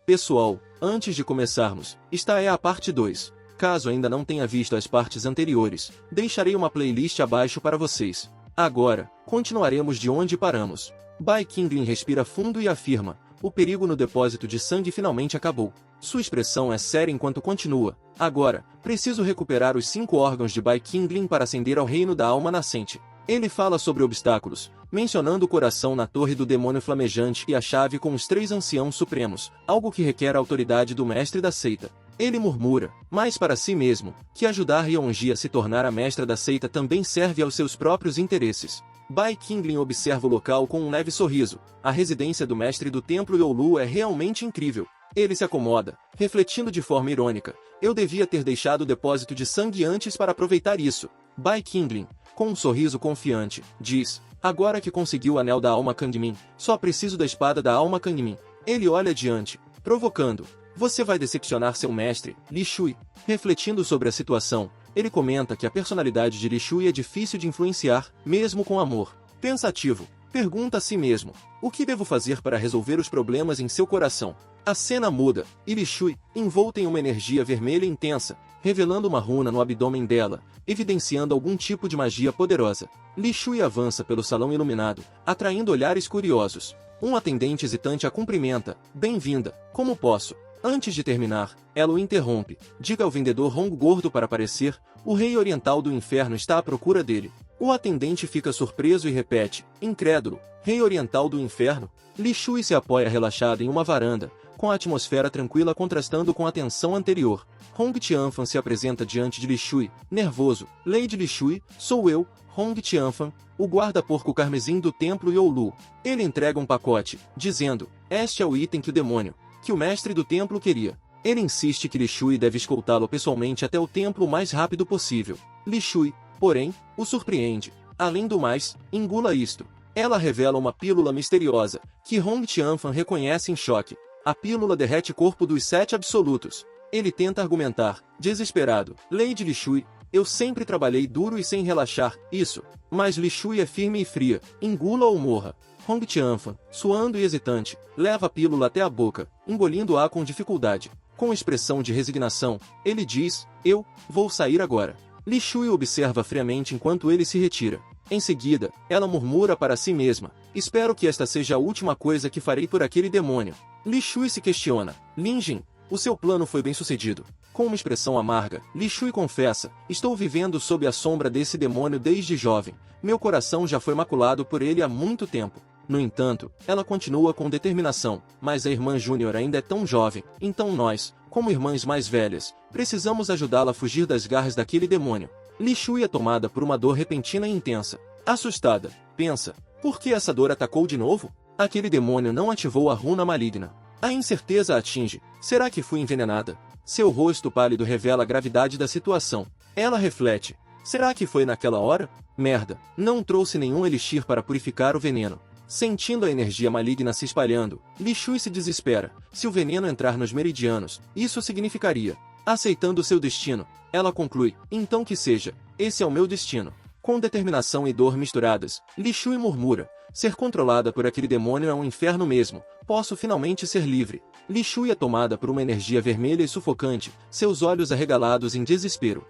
Pessoal, antes de começarmos, esta é a parte 2. Caso ainda não tenha visto as partes anteriores, deixarei uma playlist abaixo para vocês. Agora, continuaremos de onde paramos. Bai Qingling respira fundo e afirma: o perigo no depósito de sangue finalmente acabou. Sua expressão é séria enquanto continua: agora, preciso recuperar os 5 órgãos de Bai Qingling para ascender ao reino da alma nascente. Ele fala sobre obstáculos, mencionando o coração na torre do demônio flamejante e a chave com os 3 anciãos supremos, algo que requer a autoridade do mestre da seita. Ele murmura, mais para si mesmo, que ajudar Yeonji a se tornar a mestra da seita também serve aos seus próprios interesses. Bai Qingling observa o local com um leve sorriso. A residência do mestre do templo Youlu é realmente incrível. Ele se acomoda, refletindo de forma irônica: eu devia ter deixado o depósito de sangue antes para aproveitar isso. Bai Qingling, com um sorriso confiante, diz: agora que conseguiu o anel da alma Kangmin, só preciso da espada da alma Kangmin. Ele olha adiante, provocando: você vai decepcionar seu mestre, Li Shui. Refletindo sobre a situação, ele comenta que a personalidade de Li Shui é difícil de influenciar, mesmo com amor. Pensativo, pergunta a si mesmo: o que devo fazer para resolver os problemas em seu coração? A cena muda, e Li Shui, envolta em uma energia vermelha intensa, revelando uma runa no abdômen dela, evidenciando algum tipo de magia poderosa. Li Shui avança pelo salão iluminado, atraindo olhares curiosos. Um atendente hesitante a cumprimenta: bem-vinda, como posso? Antes de terminar, ela o interrompe: diga ao vendedor Hong Gordo para aparecer, o rei oriental do inferno está à procura dele. O atendente fica surpreso e repete, incrédulo: rei oriental do inferno? Li Shui se apoia relaxada em uma varanda, com a atmosfera tranquila contrastando com a tensão anterior. Hong Tianfan se apresenta diante de Li Shui, nervoso: Lady Li Shui, sou eu, Hong Tianfan, o guarda-porco carmesim do templo Youlu. Ele entrega um pacote, dizendo: este é o item que o mestre do templo queria. Ele insiste que Li Shui deve escoltá-lo pessoalmente até o templo o mais rápido possível. Li Shui, porém, o surpreende. Além do mais, engula isto. Ela revela uma pílula misteriosa, que Hong Tianfan reconhece em choque. A pílula derrete o corpo dos 7 absolutos. Ele tenta argumentar, desesperado: Lady Li Shui, eu sempre trabalhei duro e sem relaxar, isso. Mas Li Shui é firme e fria: engula ou morra. Hong Tianfan, suando e hesitante, leva a pílula até a boca, engolindo-a com dificuldade. Com expressão de resignação, ele diz: eu vou sair agora. Li Shui observa friamente enquanto ele se retira. Em seguida, ela murmura para si mesma: espero que esta seja a última coisa que farei por aquele demônio. Li Shui se questiona: Lin Jin, o seu plano foi bem sucedido. Com uma expressão amarga, Li Shui confessa: estou vivendo sob a sombra desse demônio desde jovem. Meu coração já foi maculado por ele há muito tempo. No entanto, ela continua com determinação: mas a irmã Júnior ainda é tão jovem, então nós, como irmãs mais velhas, precisamos ajudá-la a fugir das garras daquele demônio. Li Shui é tomada por uma dor repentina e intensa. Assustada, pensa: por que essa dor atacou de novo? Aquele demônio não ativou a runa maligna. A incerteza a atinge: será que fui envenenada? Seu rosto pálido revela a gravidade da situação. Ela reflete: será que foi naquela hora? Merda, não trouxe nenhum elixir para purificar o veneno. Sentindo a energia maligna se espalhando, Li Shui se desespera: se o veneno entrar nos meridianos, isso significaria. Aceitando seu destino, ela conclui: então que seja, esse é o meu destino. Com determinação e dor misturadas, Li Shui murmura: ser controlada por aquele demônio é um inferno mesmo, posso finalmente ser livre. Li Shui é tomada por uma energia vermelha e sufocante, seus olhos arregalados em desespero.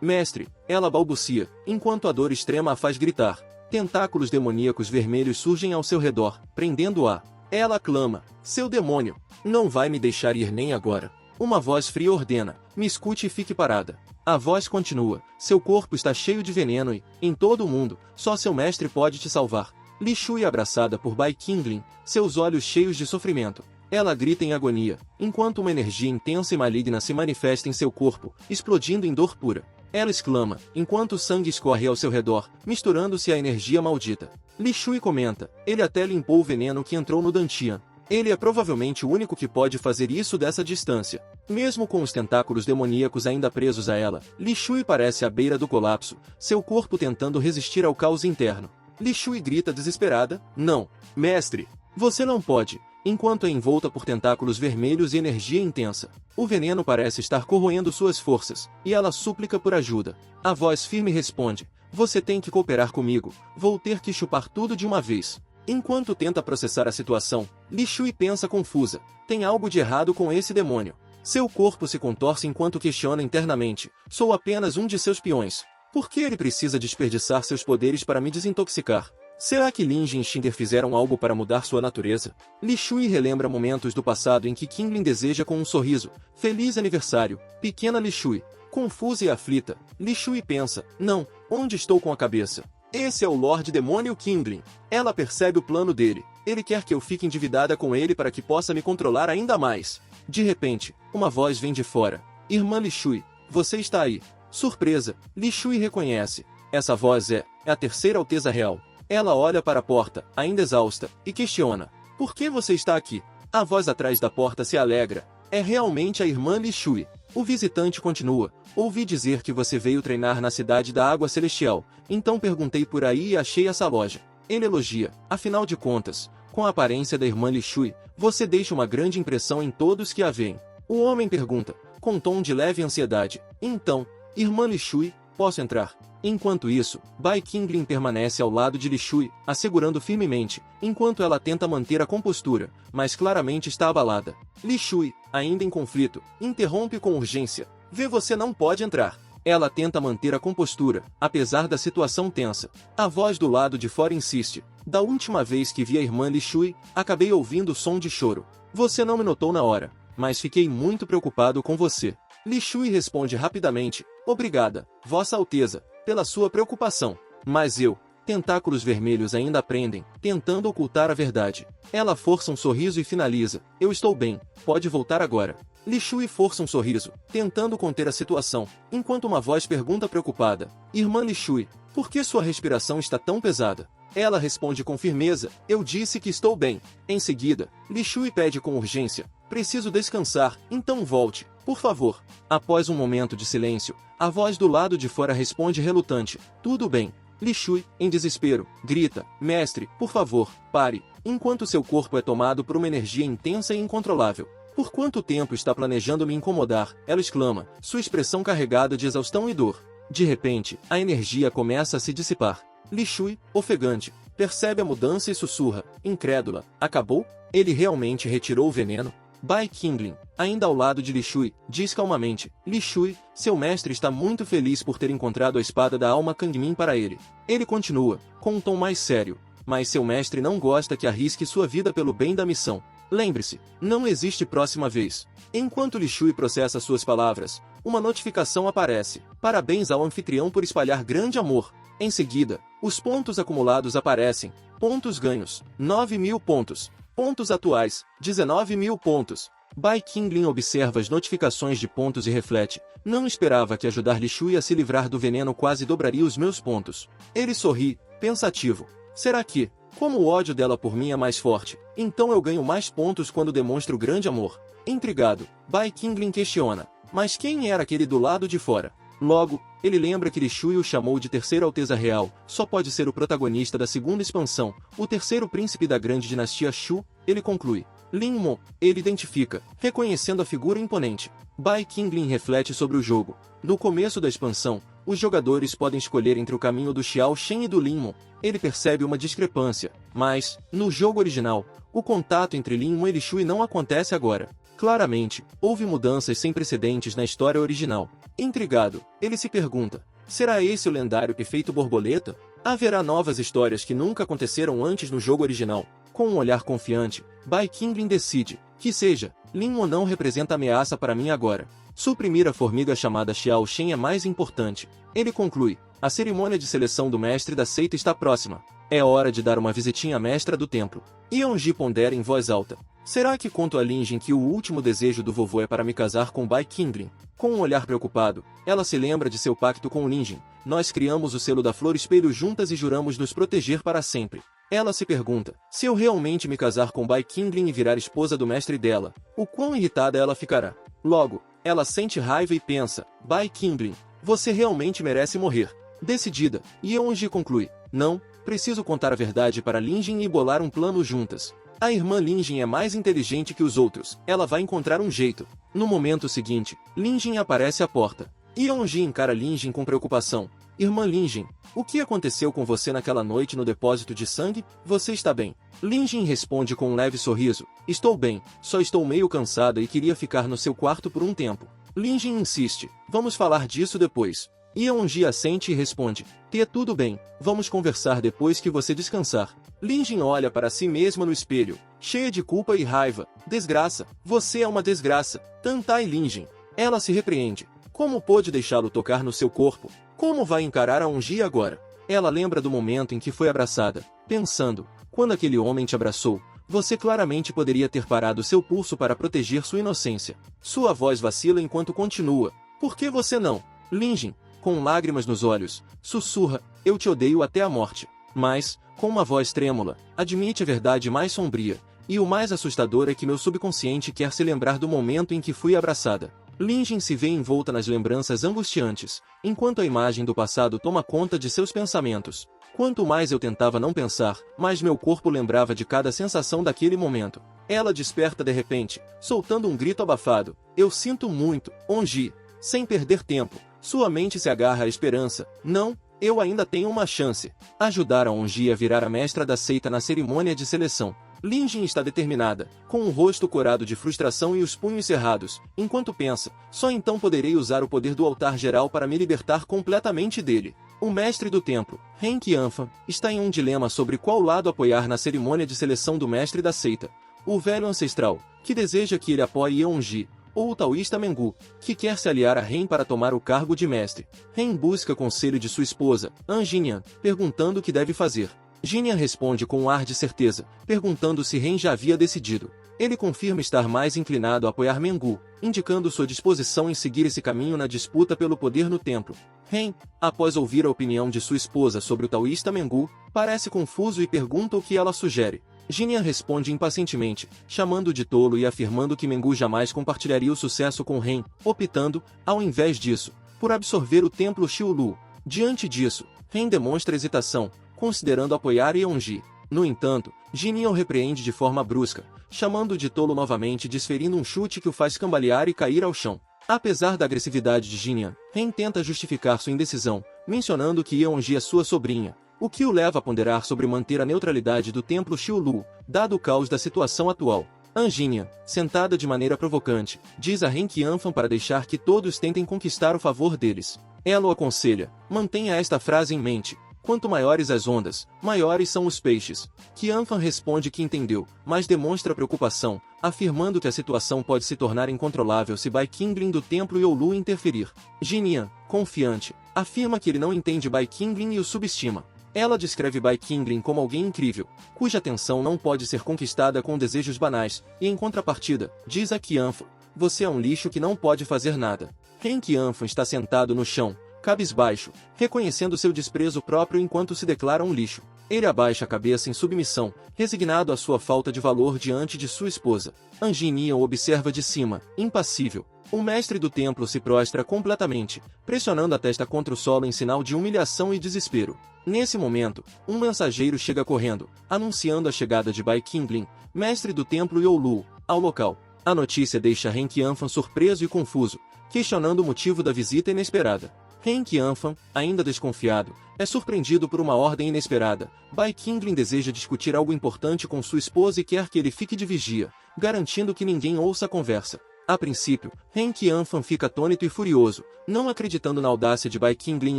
Mestre, ela balbucia, enquanto a dor extrema a faz gritar. Tentáculos demoníacos vermelhos surgem ao seu redor, prendendo-a. Ela clama: seu demônio, não vai me deixar ir nem agora. Uma voz fria ordena: me escute e fique parada. A voz continua: seu corpo está cheio de veneno e, em todo o mundo, só seu mestre pode te salvar. Li Shui é abraçada por Bai Qingling, seus olhos cheios de sofrimento. Ela grita em agonia, enquanto uma energia intensa e maligna se manifesta em seu corpo, explodindo em dor pura. Ela exclama, enquanto o sangue escorre ao seu redor, misturando-se à energia maldita. Li Shui comenta: ele até limpou o veneno que entrou no Dantian. Ele é provavelmente o único que pode fazer isso dessa distância. Mesmo com os tentáculos demoníacos ainda presos a ela, Li Shui parece à beira do colapso, seu corpo tentando resistir ao caos interno. Li Shui grita desesperada: não, mestre, você não pode. Enquanto é envolta por tentáculos vermelhos e energia intensa, o veneno parece estar corroendo suas forças, e ela súplica por ajuda. A voz firme responde: você tem que cooperar comigo, vou ter que chupar tudo de uma vez. Enquanto tenta processar a situação, Li Shui pensa confusa. Tem algo de errado com esse demônio. Seu corpo se contorce enquanto questiona internamente. Sou apenas um de seus peões. Por que ele precisa desperdiçar seus poderes para me desintoxicar? Será que Lin Jin e Xinder fizeram algo para mudar sua natureza? Li Shui relembra momentos do passado em que Qinglin deseja com um sorriso. Feliz aniversário, pequena Li Shui. Confusa e aflita, Li Shui pensa, não, onde estou com a cabeça? Esse é o Lorde Demônio Qinglin. Ela percebe o plano dele. Ele quer que eu fique endividada com ele para que possa me controlar ainda mais. De repente, uma voz vem de fora. Irmã Li Shui, você está aí. Surpresa, Li Shui reconhece. Essa voz é a terceira Alteza Real. Ela olha para a porta, ainda exausta, e questiona. Por que você está aqui? A voz atrás da porta se alegra. É realmente a irmã Li Shui. O visitante continua. Ouvi dizer que você veio treinar na cidade da Água Celestial, então perguntei por aí e achei essa loja. Ele elogia. Afinal de contas, com a aparência da irmã Li Shui, você deixa uma grande impressão em todos que a veem. O homem pergunta, com tom de leve ansiedade. Então, irmã Li Shui, posso entrar? Enquanto isso, Bai Qinglin permanece ao lado de Li Shui, a segurando firmemente, enquanto ela tenta manter a compostura, mas claramente está abalada. Li Shui, ainda em conflito, interrompe com urgência. Vê, você não pode entrar. Ela tenta manter a compostura, apesar da situação tensa. A voz do lado de fora insiste. Da última vez que vi a irmã Li Shui, acabei ouvindo som de choro. Você não me notou na hora, mas fiquei muito preocupado com você. Li Shui responde rapidamente. Obrigada, Vossa Alteza, pela sua preocupação. Mas tentáculos vermelhos ainda prendem, tentando ocultar a verdade. Ela força um sorriso e finaliza. Eu estou bem, pode voltar agora. Li Shui força um sorriso, tentando conter a situação, enquanto uma voz pergunta preocupada. Irmã Li Shui, por que sua respiração está tão pesada? Ela responde com firmeza, eu disse que estou bem. Em seguida, Li Shui pede com urgência, preciso descansar, então volte, por favor. Após um momento de silêncio, a voz do lado de fora responde relutante, tudo bem. Li Shui, em desespero, grita, mestre, por favor, pare, enquanto seu corpo é tomado por uma energia intensa e incontrolável. Por quanto tempo está planejando me incomodar? Ela exclama, sua expressão carregada de exaustão e dor. De repente, a energia começa a se dissipar. Li Shui, ofegante, percebe a mudança e sussurra, incrédula, acabou? Ele realmente retirou o veneno? Bai Qinglin, ainda ao lado de Li Shui, diz calmamente, Li Shui, seu mestre está muito feliz por ter encontrado a espada da alma Kangmin para ele. Ele continua, com um tom mais sério, mas seu mestre não gosta que arrisque sua vida pelo bem da missão. Lembre-se, não existe próxima vez. Enquanto Li Shui processa suas palavras, uma notificação aparece. Parabéns ao anfitrião por espalhar grande amor. Em seguida, os pontos acumulados aparecem. Pontos ganhos, 9.000 pontos. Pontos atuais, 19.000 pontos. Bai Qinglin observa as notificações de pontos e reflete. Não esperava que ajudar Li Shui a se livrar do veneno quase dobraria os meus pontos. Ele sorri, pensativo. Será que, como o ódio dela por mim é mais forte, então eu ganho mais pontos quando demonstro grande amor? Intrigado, Bai Qinglin questiona. Mas quem era aquele do lado de fora? Logo, ele lembra que Li Shui o chamou de terceira Alteza Real, só pode ser o protagonista da segunda expansão, o terceiro príncipe da grande dinastia Shu, ele conclui. Lin Mo, ele identifica, reconhecendo a figura imponente. Bai Qinglin reflete sobre o jogo. No começo da expansão, os jogadores podem escolher entre o caminho do Xiao Shen e do Lin Mo. Ele percebe uma discrepância, mas, no jogo original, o contato entre Lin Mo e Li Shui não acontece agora. Claramente, houve mudanças sem precedentes na história original. Intrigado, ele se pergunta, será esse o lendário efeito borboleta? Haverá novas histórias que nunca aconteceram antes no jogo original? Com um olhar confiante, Bai Qinglin decide, que seja, Lin Mo não representa ameaça para mim agora. Suprimir a formiga chamada Xiao Shen é mais importante. Ele conclui, a cerimônia de seleção do mestre da seita está próxima. É hora de dar uma visitinha à mestra do templo. Yeonji pondera em voz alta. Será que conto a Lin Jin que o último desejo do vovô é para me casar com Bai Qinglin? Com um olhar preocupado, ela se lembra de seu pacto com Lin Jin. Nós criamos o selo da Flor Espelho juntas e juramos nos proteger para sempre. Ela se pergunta, se eu realmente me casar com Bai Qinglin e virar esposa do mestre dela, o quão irritada ela ficará? Logo, ela sente raiva e pensa, Bai Qinglin, você realmente merece morrer. Decidida, Yeonji conclui, não, preciso contar a verdade para Lin Jin e bolar um plano juntas. A irmã Lin Jin é mais inteligente que os outros, ela vai encontrar um jeito. No momento seguinte, Lin Jin aparece à porta. Yeonji encara Lin Jin com preocupação. Irmã Linjin, o que aconteceu com você naquela noite no depósito de sangue? Você está bem? Linjin responde com um leve sorriso. Estou bem, só estou meio cansada e queria ficar no seu quarto por um tempo. Linjin insiste. Vamos falar disso depois. Yeonji assente e responde. Tudo bem, vamos conversar depois que você descansar. Linjin olha para si mesma no espelho, cheia de culpa e raiva. Desgraça, você é uma desgraça. Tantai Linjin. Ela se repreende. Como pôde deixá-lo tocar no seu corpo? Como vai encarar a Yeonji agora? Ela lembra do momento em que foi abraçada, pensando, quando aquele homem te abraçou, você claramente poderia ter parado seu pulso para proteger sua inocência. Sua voz vacila enquanto continua. Por que você não? Linjin, com lágrimas nos olhos, sussurra, eu te odeio até a morte. Mas, com uma voz trêmula, admite a verdade mais sombria, e o mais assustador é que meu subconsciente quer se lembrar do momento em que fui abraçada. Linjin se vê envolta nas lembranças angustiantes, enquanto a imagem do passado toma conta de seus pensamentos. Quanto mais eu tentava não pensar, mais meu corpo lembrava de cada sensação daquele momento. Ela desperta de repente, soltando um grito abafado. Eu sinto muito, Yeonji. Sem perder tempo, sua mente se agarra à esperança. Não, eu ainda tenho uma chance. Ajudar a Yeonji a virar a mestra da seita na cerimônia de seleção. Linjin está determinada, com o rosto corado de frustração e os punhos cerrados, enquanto pensa, só então poderei usar o poder do altar geral para me libertar completamente dele. O mestre do templo, Ren Qianfan, está em um dilema sobre qual lado apoiar na cerimônia de seleção do mestre da seita. O velho ancestral, que deseja que ele apoie Yeonji, ou o taoísta Mengu, que quer se aliar a Ren para tomar o cargo de mestre. Ren busca conselho de sua esposa, An Jinyan, perguntando o que deve fazer. Jinyan responde com um ar de certeza, perguntando se Ren já havia decidido. Ele confirma estar mais inclinado a apoiar Mengu, indicando sua disposição em seguir esse caminho na disputa pelo poder no templo. Ren, após ouvir a opinião de sua esposa sobre o taoísta Mengu, parece confuso e pergunta o que ela sugere. Jinyan responde impacientemente, chamando-o de tolo e afirmando que Mengu jamais compartilharia o sucesso com Ren, optando, ao invés disso, por absorver o templo Xiulu. Diante disso, Ren demonstra hesitação, considerando apoiar Yeonji. No entanto, Jinyan o repreende de forma brusca, chamando-o de tolo novamente e desferindo um chute que o faz cambalear e cair ao chão. Apesar da agressividade de Jinyan, Ren tenta justificar sua indecisão, mencionando que Yeonji é sua sobrinha, o que o leva a ponderar sobre manter a neutralidade do templo Xiulu, dado o caos da situação atual. An Jinyan, sentada de maneira provocante, diz a Ren Qianfan para deixar que todos tentem conquistar o favor deles. Ela o aconselha, mantenha esta frase em mente. Quanto maiores as ondas, maiores são os peixes. Qianfan responde que entendeu, mas demonstra preocupação, afirmando que a situação pode se tornar incontrolável se Bai Qingling do templo Youlu interferir. Jinyan, confiante, afirma que ele não entende Bai Qingling e o subestima. Ela descreve Bai Qingling como alguém incrível, cuja atenção não pode ser conquistada com desejos banais, e em contrapartida, diz a Qianfan, você é um lixo que não pode fazer nada. Ren Qianfan está sentado no chão, cabisbaixo, reconhecendo seu desprezo próprio enquanto se declara um lixo. Ele abaixa a cabeça em submissão, resignado à sua falta de valor diante de sua esposa. An Jinyan o observa de cima, impassível. O mestre do templo se prostra completamente, pressionando a testa contra o solo em sinal de humilhação e desespero. Nesse momento, um mensageiro chega correndo, anunciando a chegada de Bai Qingling, mestre do templo Youlu, ao local. A notícia deixa Ren Qianfan surpreso e confuso, questionando o motivo da visita inesperada. Ren Qianfan, ainda desconfiado, é surpreendido por uma ordem inesperada. Bai Qingling deseja discutir algo importante com sua esposa e quer que ele fique de vigia, garantindo que ninguém ouça a conversa. A princípio, Ren Qianfan fica atônito e furioso, não acreditando na audácia de Bai Qingling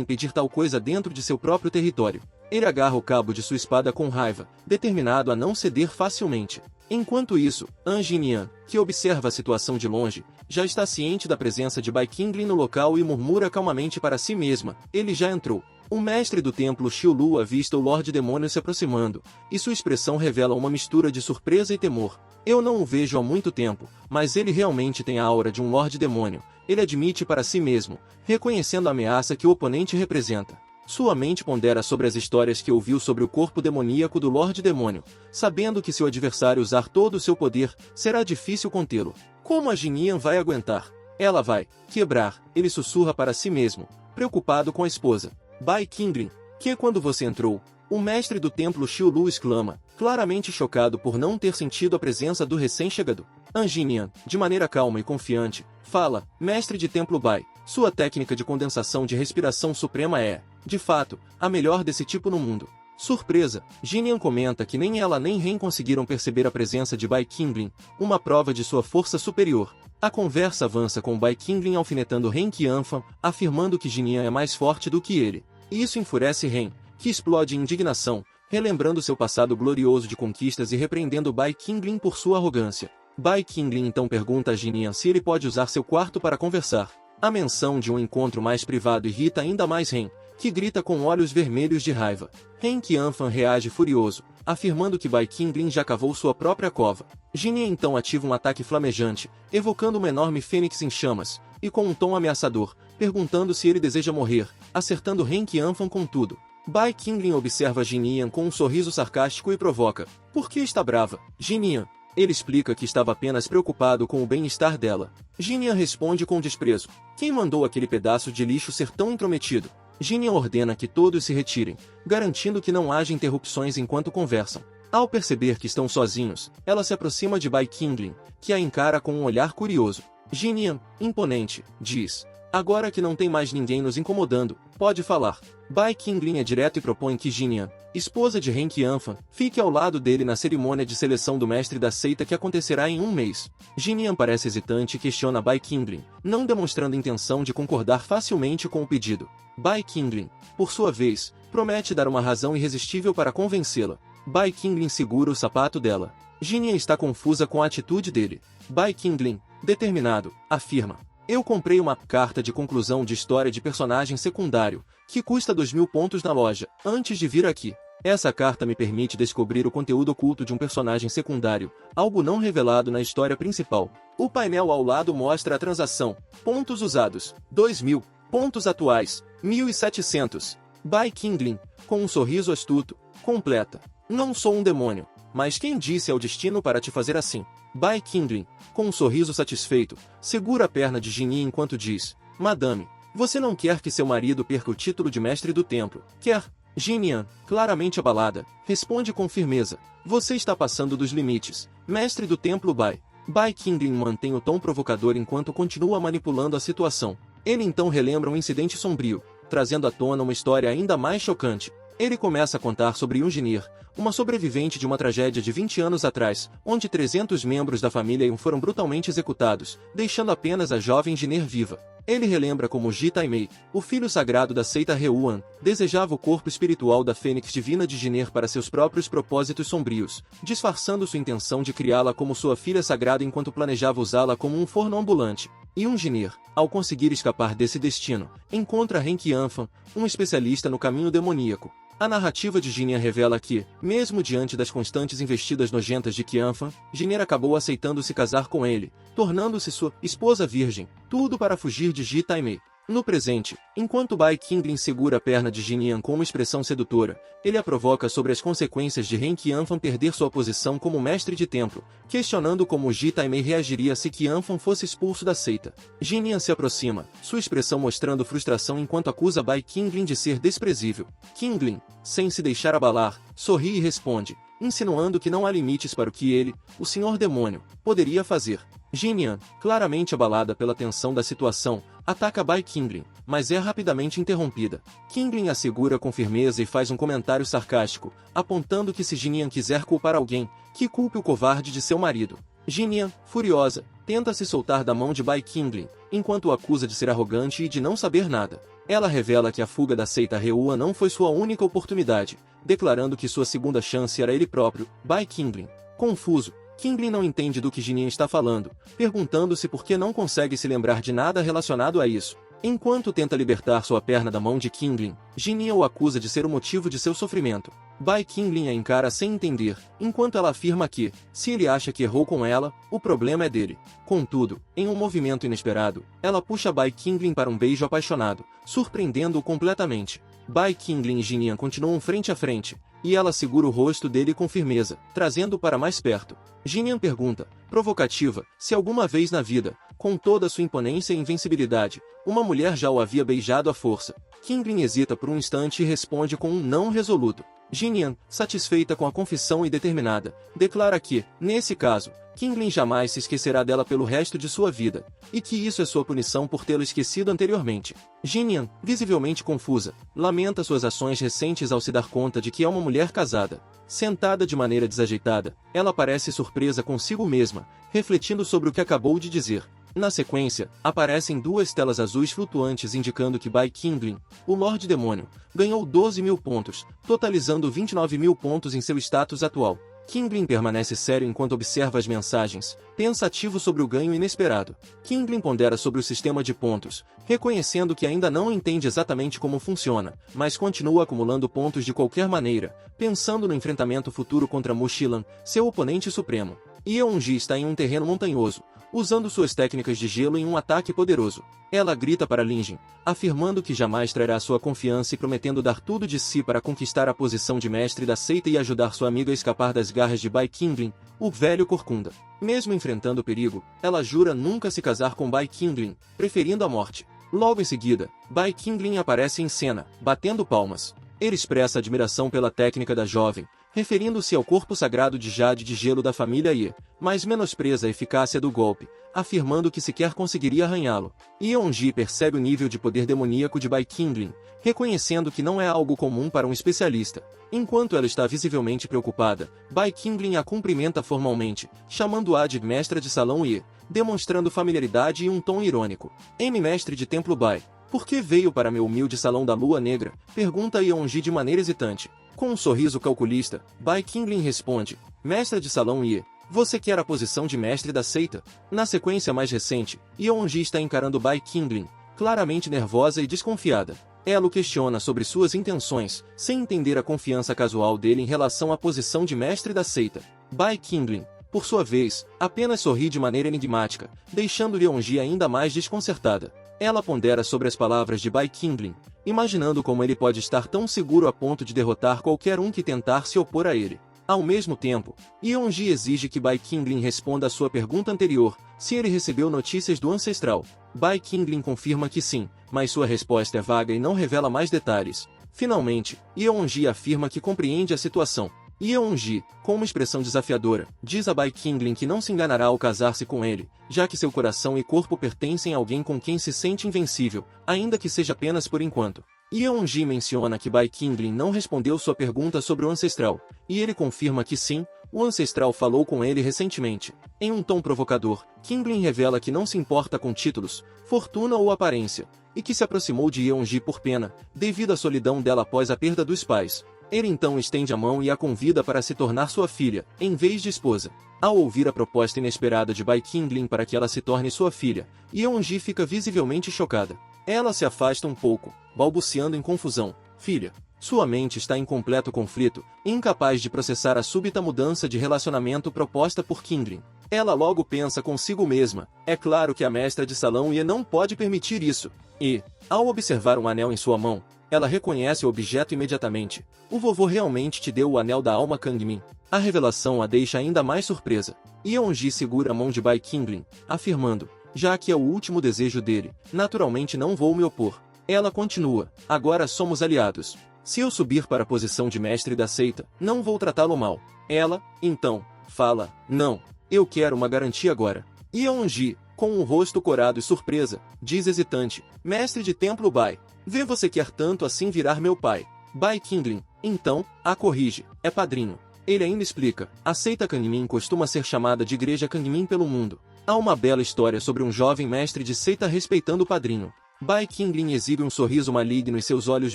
impedir tal coisa dentro de seu próprio território. Ele agarra o cabo de sua espada com raiva, determinado a não ceder facilmente. Enquanto isso, An Jinyan, que observa a situação de longe, já está ciente da presença de Bai Qingling no local e murmura calmamente para si mesma, ele já entrou. O mestre do templo Xiulu avista o Lorde Demônio se aproximando, e sua expressão revela uma mistura de surpresa e temor. Eu não o vejo há muito tempo, mas ele realmente tem a aura de um Lorde Demônio, ele admite para si mesmo, reconhecendo a ameaça que o oponente representa. Sua mente pondera sobre as histórias que ouviu sobre o corpo demoníaco do Lorde Demônio, sabendo que se o adversário usar todo o seu poder, será difícil contê-lo. Como a Jinyan vai aguentar? Ela vai quebrar, ele sussurra para si mesmo, preocupado com a esposa. Bai Qingling, que quando você entrou, o mestre do templo Xiulu exclama, claramente chocado por não ter sentido a presença do recém-chegado. An Jinyan, de maneira calma e confiante, fala, mestre de templo Bai, sua técnica de condensação de respiração suprema é... De fato, a melhor desse tipo no mundo. Surpresa, Jinian comenta que nem ela nem Ren conseguiram perceber a presença de Bai Qingling, uma prova de sua força superior. A conversa avança com Bai Qingling alfinetando Ren Qianfan, afirmando que Jinian é mais forte do que ele. Isso enfurece Ren, que explode em indignação, relembrando seu passado glorioso de conquistas e repreendendo Bai Qingling por sua arrogância. Bai Qingling então pergunta a Jinian se ele pode usar seu quarto para conversar. A menção de um encontro mais privado irrita ainda mais Ren, que grita com olhos vermelhos de raiva. Ren Qianfan reage furioso, afirmando que Bai Qingling já cavou sua própria cova. Jinian então ativa um ataque flamejante, evocando uma enorme fênix em chamas, e com um tom ameaçador, perguntando se ele deseja morrer, acertando Ren Qianfan com tudo. Bai Qingling observa Jinian com um sorriso sarcástico e provoca: "Por que está brava, Jinian?" Ele explica que estava apenas preocupado com o bem-estar dela. Jinian responde com desprezo: "Quem mandou aquele pedaço de lixo ser tão intrometido?" Jinian ordena que todos se retirem, garantindo que não haja interrupções enquanto conversam. Ao perceber que estão sozinhos, ela se aproxima de Bai Qingling, que a encara com um olhar curioso. Jinian, imponente, diz: "Agora que não tem mais ninguém nos incomodando, pode falar." Bai Qingling é direto e propõe que Jinian, esposa de Ren Qianfan, fique ao lado dele na cerimônia de seleção do mestre da seita que acontecerá em um mês. Jinian parece hesitante e questiona Bai Qingling, não demonstrando intenção de concordar facilmente com o pedido. Bai Qingling, por sua vez, promete dar uma razão irresistível para convencê-la. Bai Qingling segura o sapato dela. Jinian está confusa com a atitude dele. Bai Qingling, determinado, afirma: "Eu comprei uma carta de conclusão de história de personagem secundário, que custa 2.000 pontos na loja, antes de vir aqui. Essa carta me permite descobrir o conteúdo oculto de um personagem secundário, algo não revelado na história principal." O painel ao lado mostra a transação. Pontos usados: 2.000. Pontos atuais: 1.700. Bai Qingling, com um sorriso astuto, completa: "Não sou um demônio, mas quem disse é o destino para te fazer assim?" Bai Qingling, com um sorriso satisfeito, segura a perna de Jinian enquanto diz: "Madame, você não quer que seu marido perca o título de mestre do templo, quer?" Jinian, claramente abalada, responde com firmeza: "Você está passando dos limites, mestre do templo Bai." Bai Qingling mantém o tom provocador enquanto continua manipulando a situação. Ele então relembra um incidente sombrio, trazendo à tona uma história ainda mais chocante. Ele começa a contar sobre Yunjinir, uma sobrevivente de uma tragédia de 20 anos atrás, onde 300 membros da família Yun foram brutalmente executados, deixando apenas a jovem Jinir viva. Ele relembra como Ji Taimei, o filho sagrado da seita Reuan, desejava o corpo espiritual da fênix divina de Jinir para seus próprios propósitos sombrios, disfarçando sua intenção de criá-la como sua filha sagrada enquanto planejava usá-la como um forno ambulante. Yunjinir, ao conseguir escapar desse destino, encontra Ren Qianfan, um especialista no caminho demoníaco. A narrativa de Jinian revela que, mesmo diante das constantes investidas nojentas de Qianfan, Jinir acabou aceitando se casar com ele, tornando-se sua esposa virgem, tudo para fugir de Ji Taimei. No presente, enquanto Bai Qingling segura a perna de Jinian com uma expressão sedutora, ele a provoca sobre as consequências de Ren Qianfan perder sua posição como mestre de templo, questionando como Ji Taimei reagiria se Qianfan fosse expulso da seita. Jinian se aproxima, sua expressão mostrando frustração enquanto acusa Bai Qingling de ser desprezível. Qingling, sem se deixar abalar, sorri e responde, insinuando que não há limites para o que ele, o Senhor Demônio, poderia fazer. Jinian, claramente abalada pela tensão da situação, ataca Bai Qingling, mas é rapidamente interrompida. Qingling a segura com firmeza e faz um comentário sarcástico, apontando que se Jinian quiser culpar alguém, que culpe o covarde de seu marido. Jinian, furiosa, tenta se soltar da mão de Bai Qingling, enquanto o acusa de ser arrogante e de não saber nada. Ela revela que a fuga da seita Reuan não foi sua única oportunidade, declarando que sua segunda chance era ele próprio, Bai Qingling. Confuso, Qingling não entende do que Jinian está falando, perguntando-se por que não consegue se lembrar de nada relacionado a isso. Enquanto tenta libertar sua perna da mão de Qingling, Jinian o acusa de ser o motivo de seu sofrimento. Bai Qingling a encara sem entender, enquanto ela afirma que, se ele acha que errou com ela, o problema é dele. Contudo, em um movimento inesperado, ela puxa Bai Qingling para um beijo apaixonado, surpreendendo-o completamente. Bai Qingling e Jinian continuam frente a frente, e ela segura o rosto dele com firmeza, trazendo-o para mais perto. Jinian pergunta, provocativa, se alguma vez na vida, com toda sua imponência e invencibilidade, uma mulher já o havia beijado à força. Qingling hesita por um instante e responde com um não resoluto. Jinian, satisfeita com a confissão e determinada, declara que, nesse caso, Qinglin jamais se esquecerá dela pelo resto de sua vida, e que isso é sua punição por tê-lo esquecido anteriormente. Jinian, visivelmente confusa, lamenta suas ações recentes ao se dar conta de que é uma mulher casada. Sentada de maneira desajeitada, ela parece surpresa consigo mesma, refletindo sobre o que acabou de dizer. Na sequência, aparecem duas telas azuis flutuantes indicando que Bai Qinglin, o Lorde Demônio, ganhou 12.000 pontos, totalizando 29.000 pontos em seu status atual. Qinglin permanece sério enquanto observa as mensagens, pensativo sobre o ganho inesperado. Qinglin pondera sobre o sistema de pontos, reconhecendo que ainda não entende exatamente como funciona, mas continua acumulando pontos de qualquer maneira, pensando no enfrentamento futuro contra Mu Xilan, seu oponente supremo. Yeonji está em um terreno montanhoso, usando suas técnicas de gelo em um ataque poderoso. Ela grita para Lin Jin, afirmando que jamais trairá sua confiança e prometendo dar tudo de si para conquistar a posição de mestre da seita e ajudar sua amiga a escapar das garras de Bai Qinglin, o velho corcunda. Mesmo enfrentando o perigo, ela jura nunca se casar com Bai Qinglin, preferindo a morte. Logo em seguida, Bai Qinglin aparece em cena, batendo palmas. Ele expressa admiração pela técnica da jovem, referindo-se ao corpo sagrado de jade de gelo da família Ye, mas menospreza a eficácia do golpe, afirmando que sequer conseguiria arranhá-lo. Yeonji percebe o nível de poder demoníaco de Bai Qinglin, reconhecendo que não é algo comum para um especialista. Enquanto ela está visivelmente preocupada, Bai Qinglin a cumprimenta formalmente, chamando-a de mestra de salão Ye, demonstrando familiaridade e um tom irônico. Mestre de templo Bai, por que veio para meu humilde salão da lua negra? Pergunta Yeonji de maneira hesitante. Com um sorriso calculista, Bai Qinglin responde, mestra de salão Ye, você quer a posição de mestre da seita? Na sequência mais recente, Yeonji está encarando Bai Qinglin, claramente nervosa e desconfiada. Ela o questiona sobre suas intenções, sem entender a confiança casual dele em relação à posição de mestre da seita. Bai Qinglin, por sua vez, apenas sorri de maneira enigmática, deixando Yeonji ainda mais desconcertada. Ela pondera sobre as palavras de Bai Qinglin, imaginando como ele pode estar tão seguro a ponto de derrotar qualquer um que tentar se opor a ele. Ao mesmo tempo, Yeonji exige que Bai Qinglin responda à sua pergunta anterior, se ele recebeu notícias do ancestral. Bai Qinglin confirma que sim, mas sua resposta é vaga e não revela mais detalhes. Finalmente, Yeonji afirma que compreende a situação. Yeonji, com uma expressão desafiadora, diz a Bai Qinglin que não se enganará ao casar-se com ele, já que seu coração e corpo pertencem a alguém com quem se sente invencível, ainda que seja apenas por enquanto. Yeonji menciona que Bai Qinglin não respondeu sua pergunta sobre o ancestral, e ele confirma que sim, o ancestral falou com ele recentemente. Em um tom provocador, Qinglin revela que não se importa com títulos, fortuna ou aparência, e que se aproximou de Yeonji por pena, devido à solidão dela após a perda dos pais. Ele então estende a mão e a convida para se tornar sua filha, em vez de esposa. Ao ouvir a proposta inesperada de Bai Qinglin para que ela se torne sua filha, Yeonji fica visivelmente chocada. Ela se afasta um pouco, balbuciando em confusão. Filha. Sua mente está em completo conflito, incapaz de processar a súbita mudança de relacionamento proposta por Qinglin. Ela logo pensa consigo mesma, é claro que a mestra de salão Ye não pode permitir isso. E, ao observar um anel em sua mão, ela reconhece o objeto imediatamente. O vovô realmente te deu o anel da alma Kangmin. A revelação a deixa ainda mais surpresa. Yeonji segura a mão de Bai Qinglin, afirmando, já que é o último desejo dele, naturalmente não vou me opor. Ela continua, agora somos aliados. Se eu subir para a posição de mestre da seita, não vou tratá-lo mal. Ela, então, fala, não, eu quero uma garantia agora. Yeonji, com o rosto corado e surpresa, diz hesitante, mestre de templo Bai, vê você quer tanto assim virar meu pai. Bai Qinglin, então, a corrige, é padrinho. Ele ainda explica, a seita Kangmin costuma ser chamada de Igreja Kangmin pelo mundo. Há uma bela história sobre um jovem mestre de seita respeitando o padrinho. Bai Qinglin exibe um sorriso maligno e seus olhos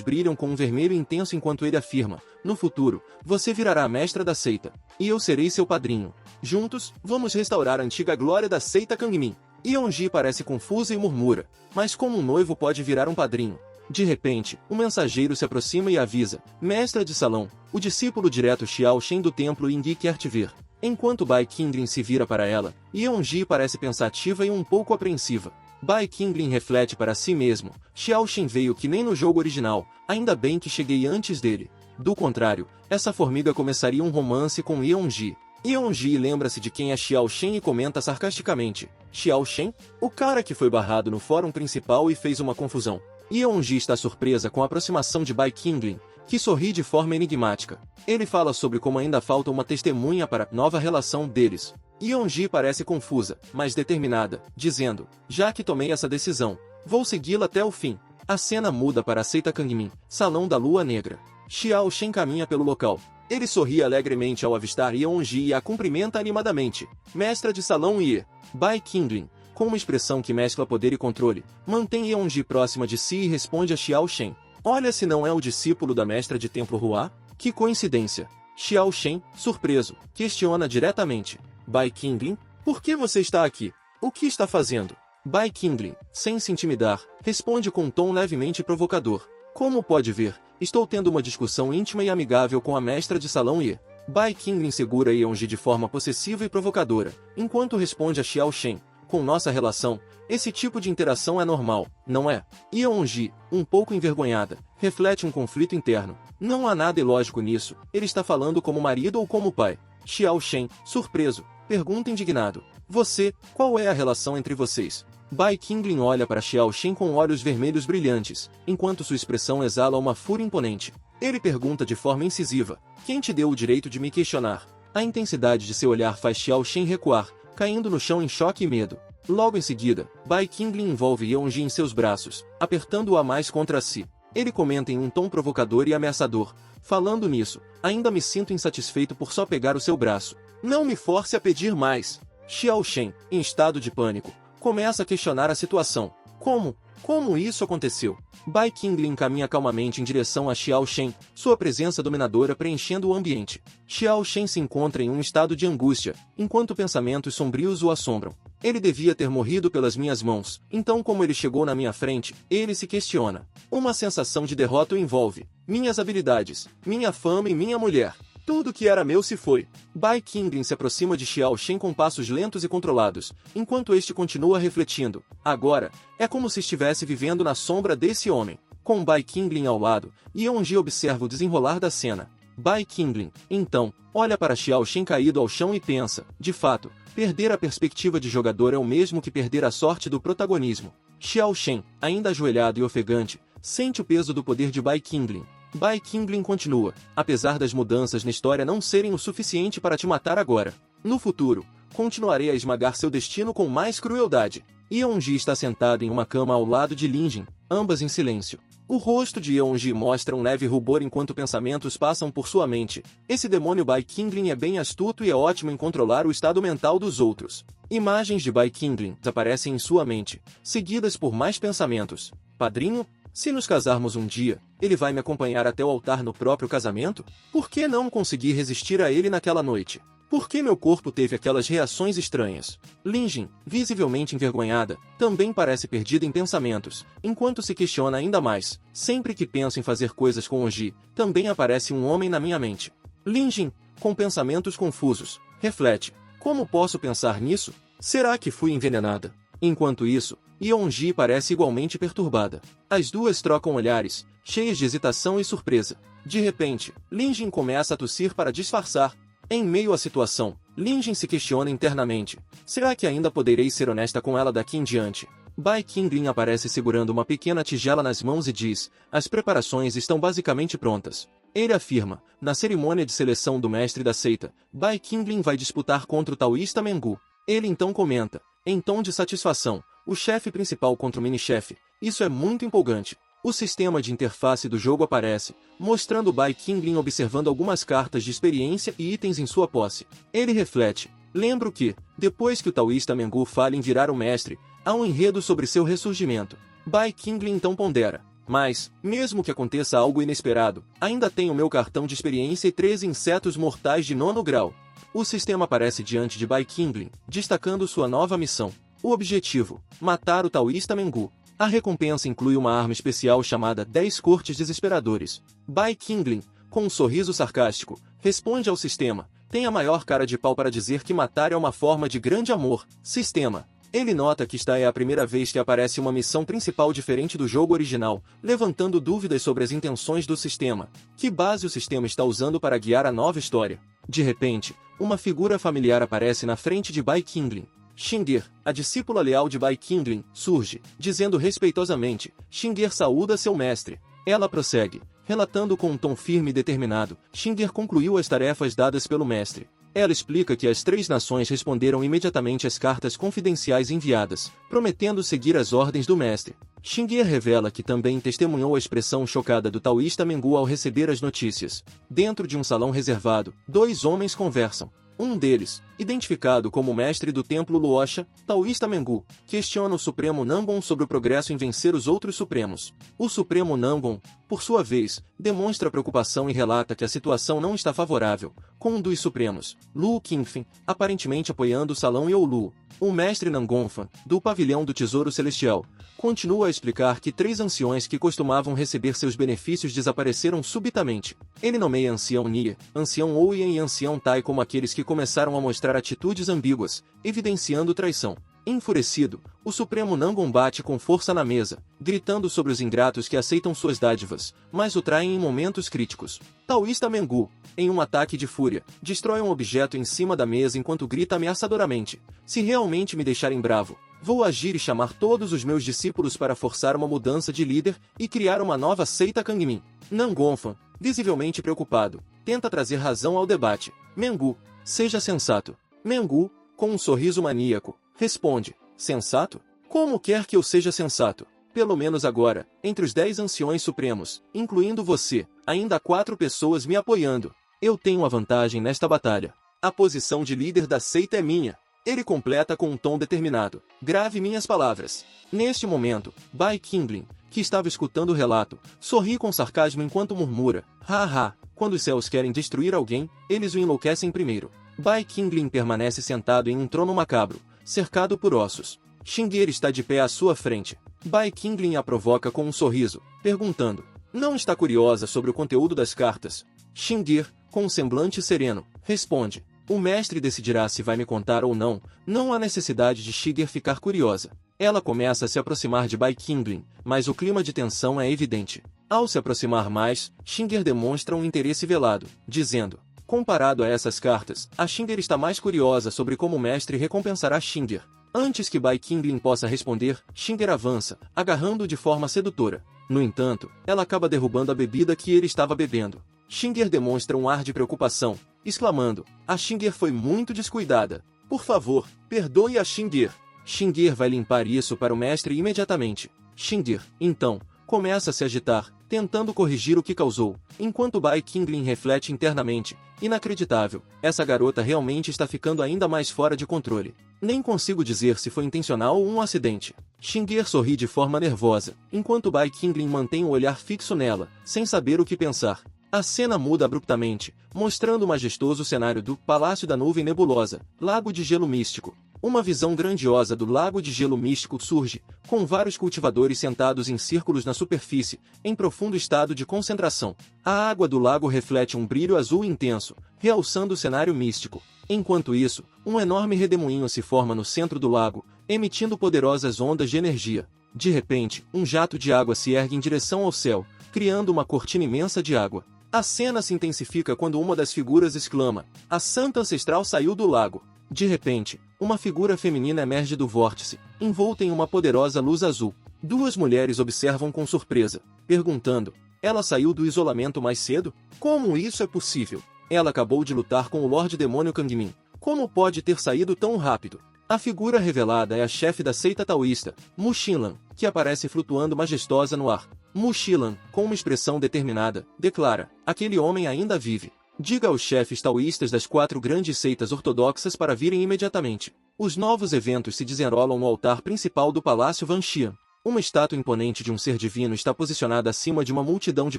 brilham com um vermelho intenso enquanto ele afirma, no futuro, você virará a mestra da seita, e eu serei seu padrinho. Juntos, vamos restaurar a antiga glória da seita Kangmin. Yeonji parece confusa e murmura, mas como um noivo pode virar um padrinho? De repente, um mensageiro se aproxima e avisa, mestra de salão, o discípulo direto Xiao Shen do templo Yingyi quer te ver. Enquanto Bai Qinglin se vira para ela, Yeonji parece pensativa e um pouco apreensiva. Bai Qinglin reflete para si mesmo, Xiao Shen veio que nem no jogo original, ainda bem que cheguei antes dele. Do contrário, essa formiga começaria um romance com Yeonji. Yeonji lembra-se de quem é Xiao Shen e comenta sarcasticamente, Xiao Shen? O cara que foi barrado no fórum principal e fez uma confusão. Yeonji está surpresa com a aproximação de Bai Qinglin, que sorri de forma enigmática. Ele fala sobre como ainda falta uma testemunha para a nova relação deles. Yeonji parece confusa, mas determinada, dizendo, já que tomei essa decisão, vou segui-la até o fim. A cena muda para a seita Kangmin, Salão da Lua Negra. Xiao Shen caminha pelo local. Ele sorri alegremente ao avistar Yeonji e a cumprimenta animadamente. Mestra de salão Ye, Bai Qinglin, com uma expressão que mescla poder e controle, mantém Yeonji próxima de si e responde a Xiao Shen. Olha se não é o discípulo da mestra de templo Hua? Que coincidência! Xiao Shen, surpreso, questiona diretamente. Bai Qinglin, por que você está aqui? O que está fazendo? Bai Qinglin, sem se intimidar, responde com um tom levemente provocador. Como pode ver, estou tendo uma discussão íntima e amigável com a mestra de salão Ye. Bai Qinglin segura Yeonji de forma possessiva e provocadora, enquanto responde a Xiao Shen. Com nossa relação, esse tipo de interação é normal, não é? Yeonji, um pouco envergonhada, reflete um conflito interno. Não há nada ilógico nisso, ele está falando como marido ou como pai. Xiao Shen, surpreso, pergunta indignado. Você, qual é a relação entre vocês? Bai Qinglin olha para Xiao Shen com olhos vermelhos brilhantes, enquanto sua expressão exala uma fúria imponente. Ele pergunta de forma incisiva, quem te deu o direito de me questionar? A intensidade de seu olhar faz Xiao Shen recuar, caindo no chão em choque e medo. Logo em seguida, Bai Qinglin envolve Yeonji em seus braços, apertando-a mais contra si. Ele comenta em um tom provocador e ameaçador. Falando nisso, ainda me sinto insatisfeito por só pegar o seu braço. Não me force a pedir mais. Xiao Shen, em estado de pânico, começa a questionar a situação. Como isso aconteceu? Bai Qinglin caminha calmamente em direção a Xiao Shen, sua presença dominadora preenchendo o ambiente. Xiao Shen se encontra em um estado de angústia, enquanto pensamentos sombrios o assombram. Ele devia ter morrido pelas minhas mãos, então como ele chegou na minha frente, ele se questiona. Uma sensação de derrota o envolve. Minhas habilidades, minha fama e minha mulher. Tudo que era meu se foi. Bai Qinglin se aproxima de Xiao Shen com passos lentos e controlados, enquanto este continua refletindo. Agora, é como se estivesse vivendo na sombra desse homem. Com Bai Qinglin ao lado, Yeonji observa o desenrolar da cena. Bai Qinglin, então, olha para Xiao Shen caído ao chão e pensa, de fato, perder a perspectiva de jogador é o mesmo que perder a sorte do protagonismo. Xiao Shen, ainda ajoelhado e ofegante, sente o peso do poder de Bai Qinglin. Bai Qinglin continua, apesar das mudanças na história não serem o suficiente para te matar agora. No futuro, continuarei a esmagar seu destino com mais crueldade. Yeonji está sentada em uma cama ao lado de Linjin, ambas em silêncio. O rosto de Yeonji mostra um leve rubor enquanto pensamentos passam por sua mente. Esse demônio Bai Qinglin é bem astuto e é ótimo em controlar o estado mental dos outros. Imagens de Bai Qinglin aparecem em sua mente, seguidas por mais pensamentos. Padrinho? Se nos casarmos um dia, ele vai me acompanhar até o altar no próprio casamento? Por que não consegui resistir a ele naquela noite? Por que meu corpo teve aquelas reações estranhas? Linjin, visivelmente envergonhada, também parece perdida em pensamentos, enquanto se questiona ainda mais. Sempre que penso em fazer coisas com Oji, também aparece um homem na minha mente. Linjin, com pensamentos confusos, reflete. Como posso pensar nisso? Será que fui envenenada? Enquanto isso, Yeonji parece igualmente perturbada. As duas trocam olhares, cheias de hesitação e surpresa. De repente, Linjin começa a tossir para disfarçar. Em meio à situação, Linjin se questiona internamente. Será que ainda poderei ser honesta com ela daqui em diante? Bai Qinglin aparece segurando uma pequena tigela nas mãos e diz, as preparações estão basicamente prontas. Ele afirma, na cerimônia de seleção do mestre da seita, Bai Qinglin vai disputar contra o taoísta Mengu. Ele então comenta, em tom de satisfação, o chefe principal contra o mini-chefe. Isso é muito empolgante. O sistema de interface do jogo aparece, mostrando Bai Qinglin observando algumas cartas de experiência e itens em sua posse. Ele reflete. Lembro que, depois que o taoísta Mengu falha em virar o mestre, há um enredo sobre seu ressurgimento. Bai Qinglin então pondera. Mas, mesmo que aconteça algo inesperado, ainda tenho meu cartão de experiência e 13 insetos mortais de 9º grau. O sistema aparece diante de Bai Qinglin, destacando sua nova missão. O objetivo, matar o taoísta Mengu. A recompensa inclui uma arma especial chamada 10 Cortes Desesperadores. Bai Qinglin, com um sorriso sarcástico, responde ao sistema. Tem a maior cara de pau para dizer que matar é uma forma de grande amor. Sistema. Ele nota que esta é a primeira vez que aparece uma missão principal diferente do jogo original, levantando dúvidas sobre as intenções do sistema. Que base o sistema está usando para guiar a nova história? De repente, uma figura familiar aparece na frente de Bai Qinglin. Xingir, a discípula leal de Bai Qinglin, surge, dizendo respeitosamente, Xingir saúda seu mestre. Ela prossegue, Relatando com um tom firme e determinado, Xingir concluiu as tarefas dadas pelo mestre. Ela explica que as 3 nações responderam imediatamente às cartas confidenciais enviadas, prometendo seguir as ordens do mestre. Xingir revela que também testemunhou a expressão chocada do taoísta Mengu ao receber as notícias. Dentro de um salão reservado, 2 homens conversam. Um deles, identificado como o mestre do templo Luosha, taoísta Mengu, questiona o Supremo Nangon sobre o progresso em vencer os outros Supremos. O Supremo Nangon, por sua vez, demonstra preocupação e relata que a situação não está favorável, com um dos Supremos, Lu Qingfen, aparentemente apoiando o Salão Youlu. O mestre Nangonfa, do Pavilhão do Tesouro Celestial, continua a explicar que 3 anciões que costumavam receber seus benefícios desapareceram subitamente. Ele nomeia Ancião Nie, Ancião Ouyen e Ancião Tai como aqueles que começaram a mostrar atitudes ambíguas, evidenciando traição. Enfurecido, o Supremo Nangon bate com força na mesa, gritando sobre os ingratos que aceitam suas dádivas, mas o traem em momentos críticos. Taoísta Mengu, em um ataque de fúria, destrói um objeto em cima da mesa enquanto grita ameaçadoramente: "Se realmente me deixarem bravo, vou agir e chamar todos os meus discípulos para forçar uma mudança de líder e criar uma nova seita Kangmin." Nangonfa, visivelmente preocupado, tenta trazer razão ao debate. Mengu, seja sensato. Mengu, com um sorriso maníaco, responde: "Sensato? Como quer que eu seja sensato? Pelo menos agora, entre os 10 anciões supremos, incluindo você, ainda há 4 pessoas me apoiando. Eu tenho a vantagem nesta batalha. A posição de líder da seita é minha." Ele completa com um tom determinado: "Grave minhas palavras." Neste momento, Bai Qingling, que estava escutando o relato, sorri com sarcasmo enquanto murmura: "Haha, quando os céus querem destruir alguém, eles o enlouquecem primeiro." Bai Qingling permanece sentado em um trono macabro, cercado por ossos. Xingir está de pé à sua frente. Bai Qingling a provoca com um sorriso, perguntando: "Não está curiosa sobre o conteúdo das cartas?" Xingir, com um semblante sereno, responde: "O mestre decidirá se vai me contar ou não, não há necessidade de Xingir ficar curiosa." Ela começa a se aproximar de Bai Qingling, mas o clima de tensão é evidente. Ao se aproximar mais, Xingir demonstra um interesse velado, dizendo: "Comparado a essas cartas, a Xingir está mais curiosa sobre como o mestre recompensará Xingir." Antes que Bai Qingling possa responder, Xingir avança, agarrando-o de forma sedutora. No entanto, ela acaba derrubando a bebida que ele estava bebendo. Xingir demonstra um ar de preocupação, exclamando: "A Xingir foi muito descuidada. Por favor, perdoe a Xingir." Xingir vai limpar isso para o mestre imediatamente. Xingir, então, começa a se agitar, tentando corrigir o que causou, enquanto Bai Qingling reflete internamente: "Inacreditável, essa garota realmente está ficando ainda mais fora de controle. Nem consigo dizer se foi intencional ou um acidente." Xingir sorri de forma nervosa, enquanto Bai Qingling mantém o olhar fixo nela, sem saber o que pensar. A cena muda abruptamente, mostrando o majestoso cenário do Palácio da Nuvem Nebulosa, Lago de Gelo Místico. Uma visão grandiosa do Lago de Gelo Místico surge, com vários cultivadores sentados em círculos na superfície, em profundo estado de concentração. A água do lago reflete um brilho azul intenso, realçando o cenário místico. Enquanto isso, um enorme redemoinho se forma no centro do lago, emitindo poderosas ondas de energia. De repente, um jato de água se ergue em direção ao céu, criando uma cortina imensa de água. A cena se intensifica quando uma das figuras exclama: "A Santa Ancestral saiu do lago." De repente, uma figura feminina emerge do vórtice, envolta em uma poderosa luz azul. 2 mulheres observam com surpresa, perguntando: "Ela saiu do isolamento mais cedo? Como isso é possível? Ela acabou de lutar com o Lorde Demônio Kangmin. Como pode ter saído tão rápido?" A figura revelada é a chefe da seita taoísta, Mu Xinlan, que aparece flutuando majestosa no ar. Mu Xinlan, com uma expressão determinada, declara: "Aquele homem ainda vive. Diga aos chefes taoístas das 4 grandes seitas ortodoxas para virem imediatamente." Os novos eventos se desenrolam no altar principal do Palácio Vanxian. Uma estátua imponente de um ser divino está posicionada acima de uma multidão de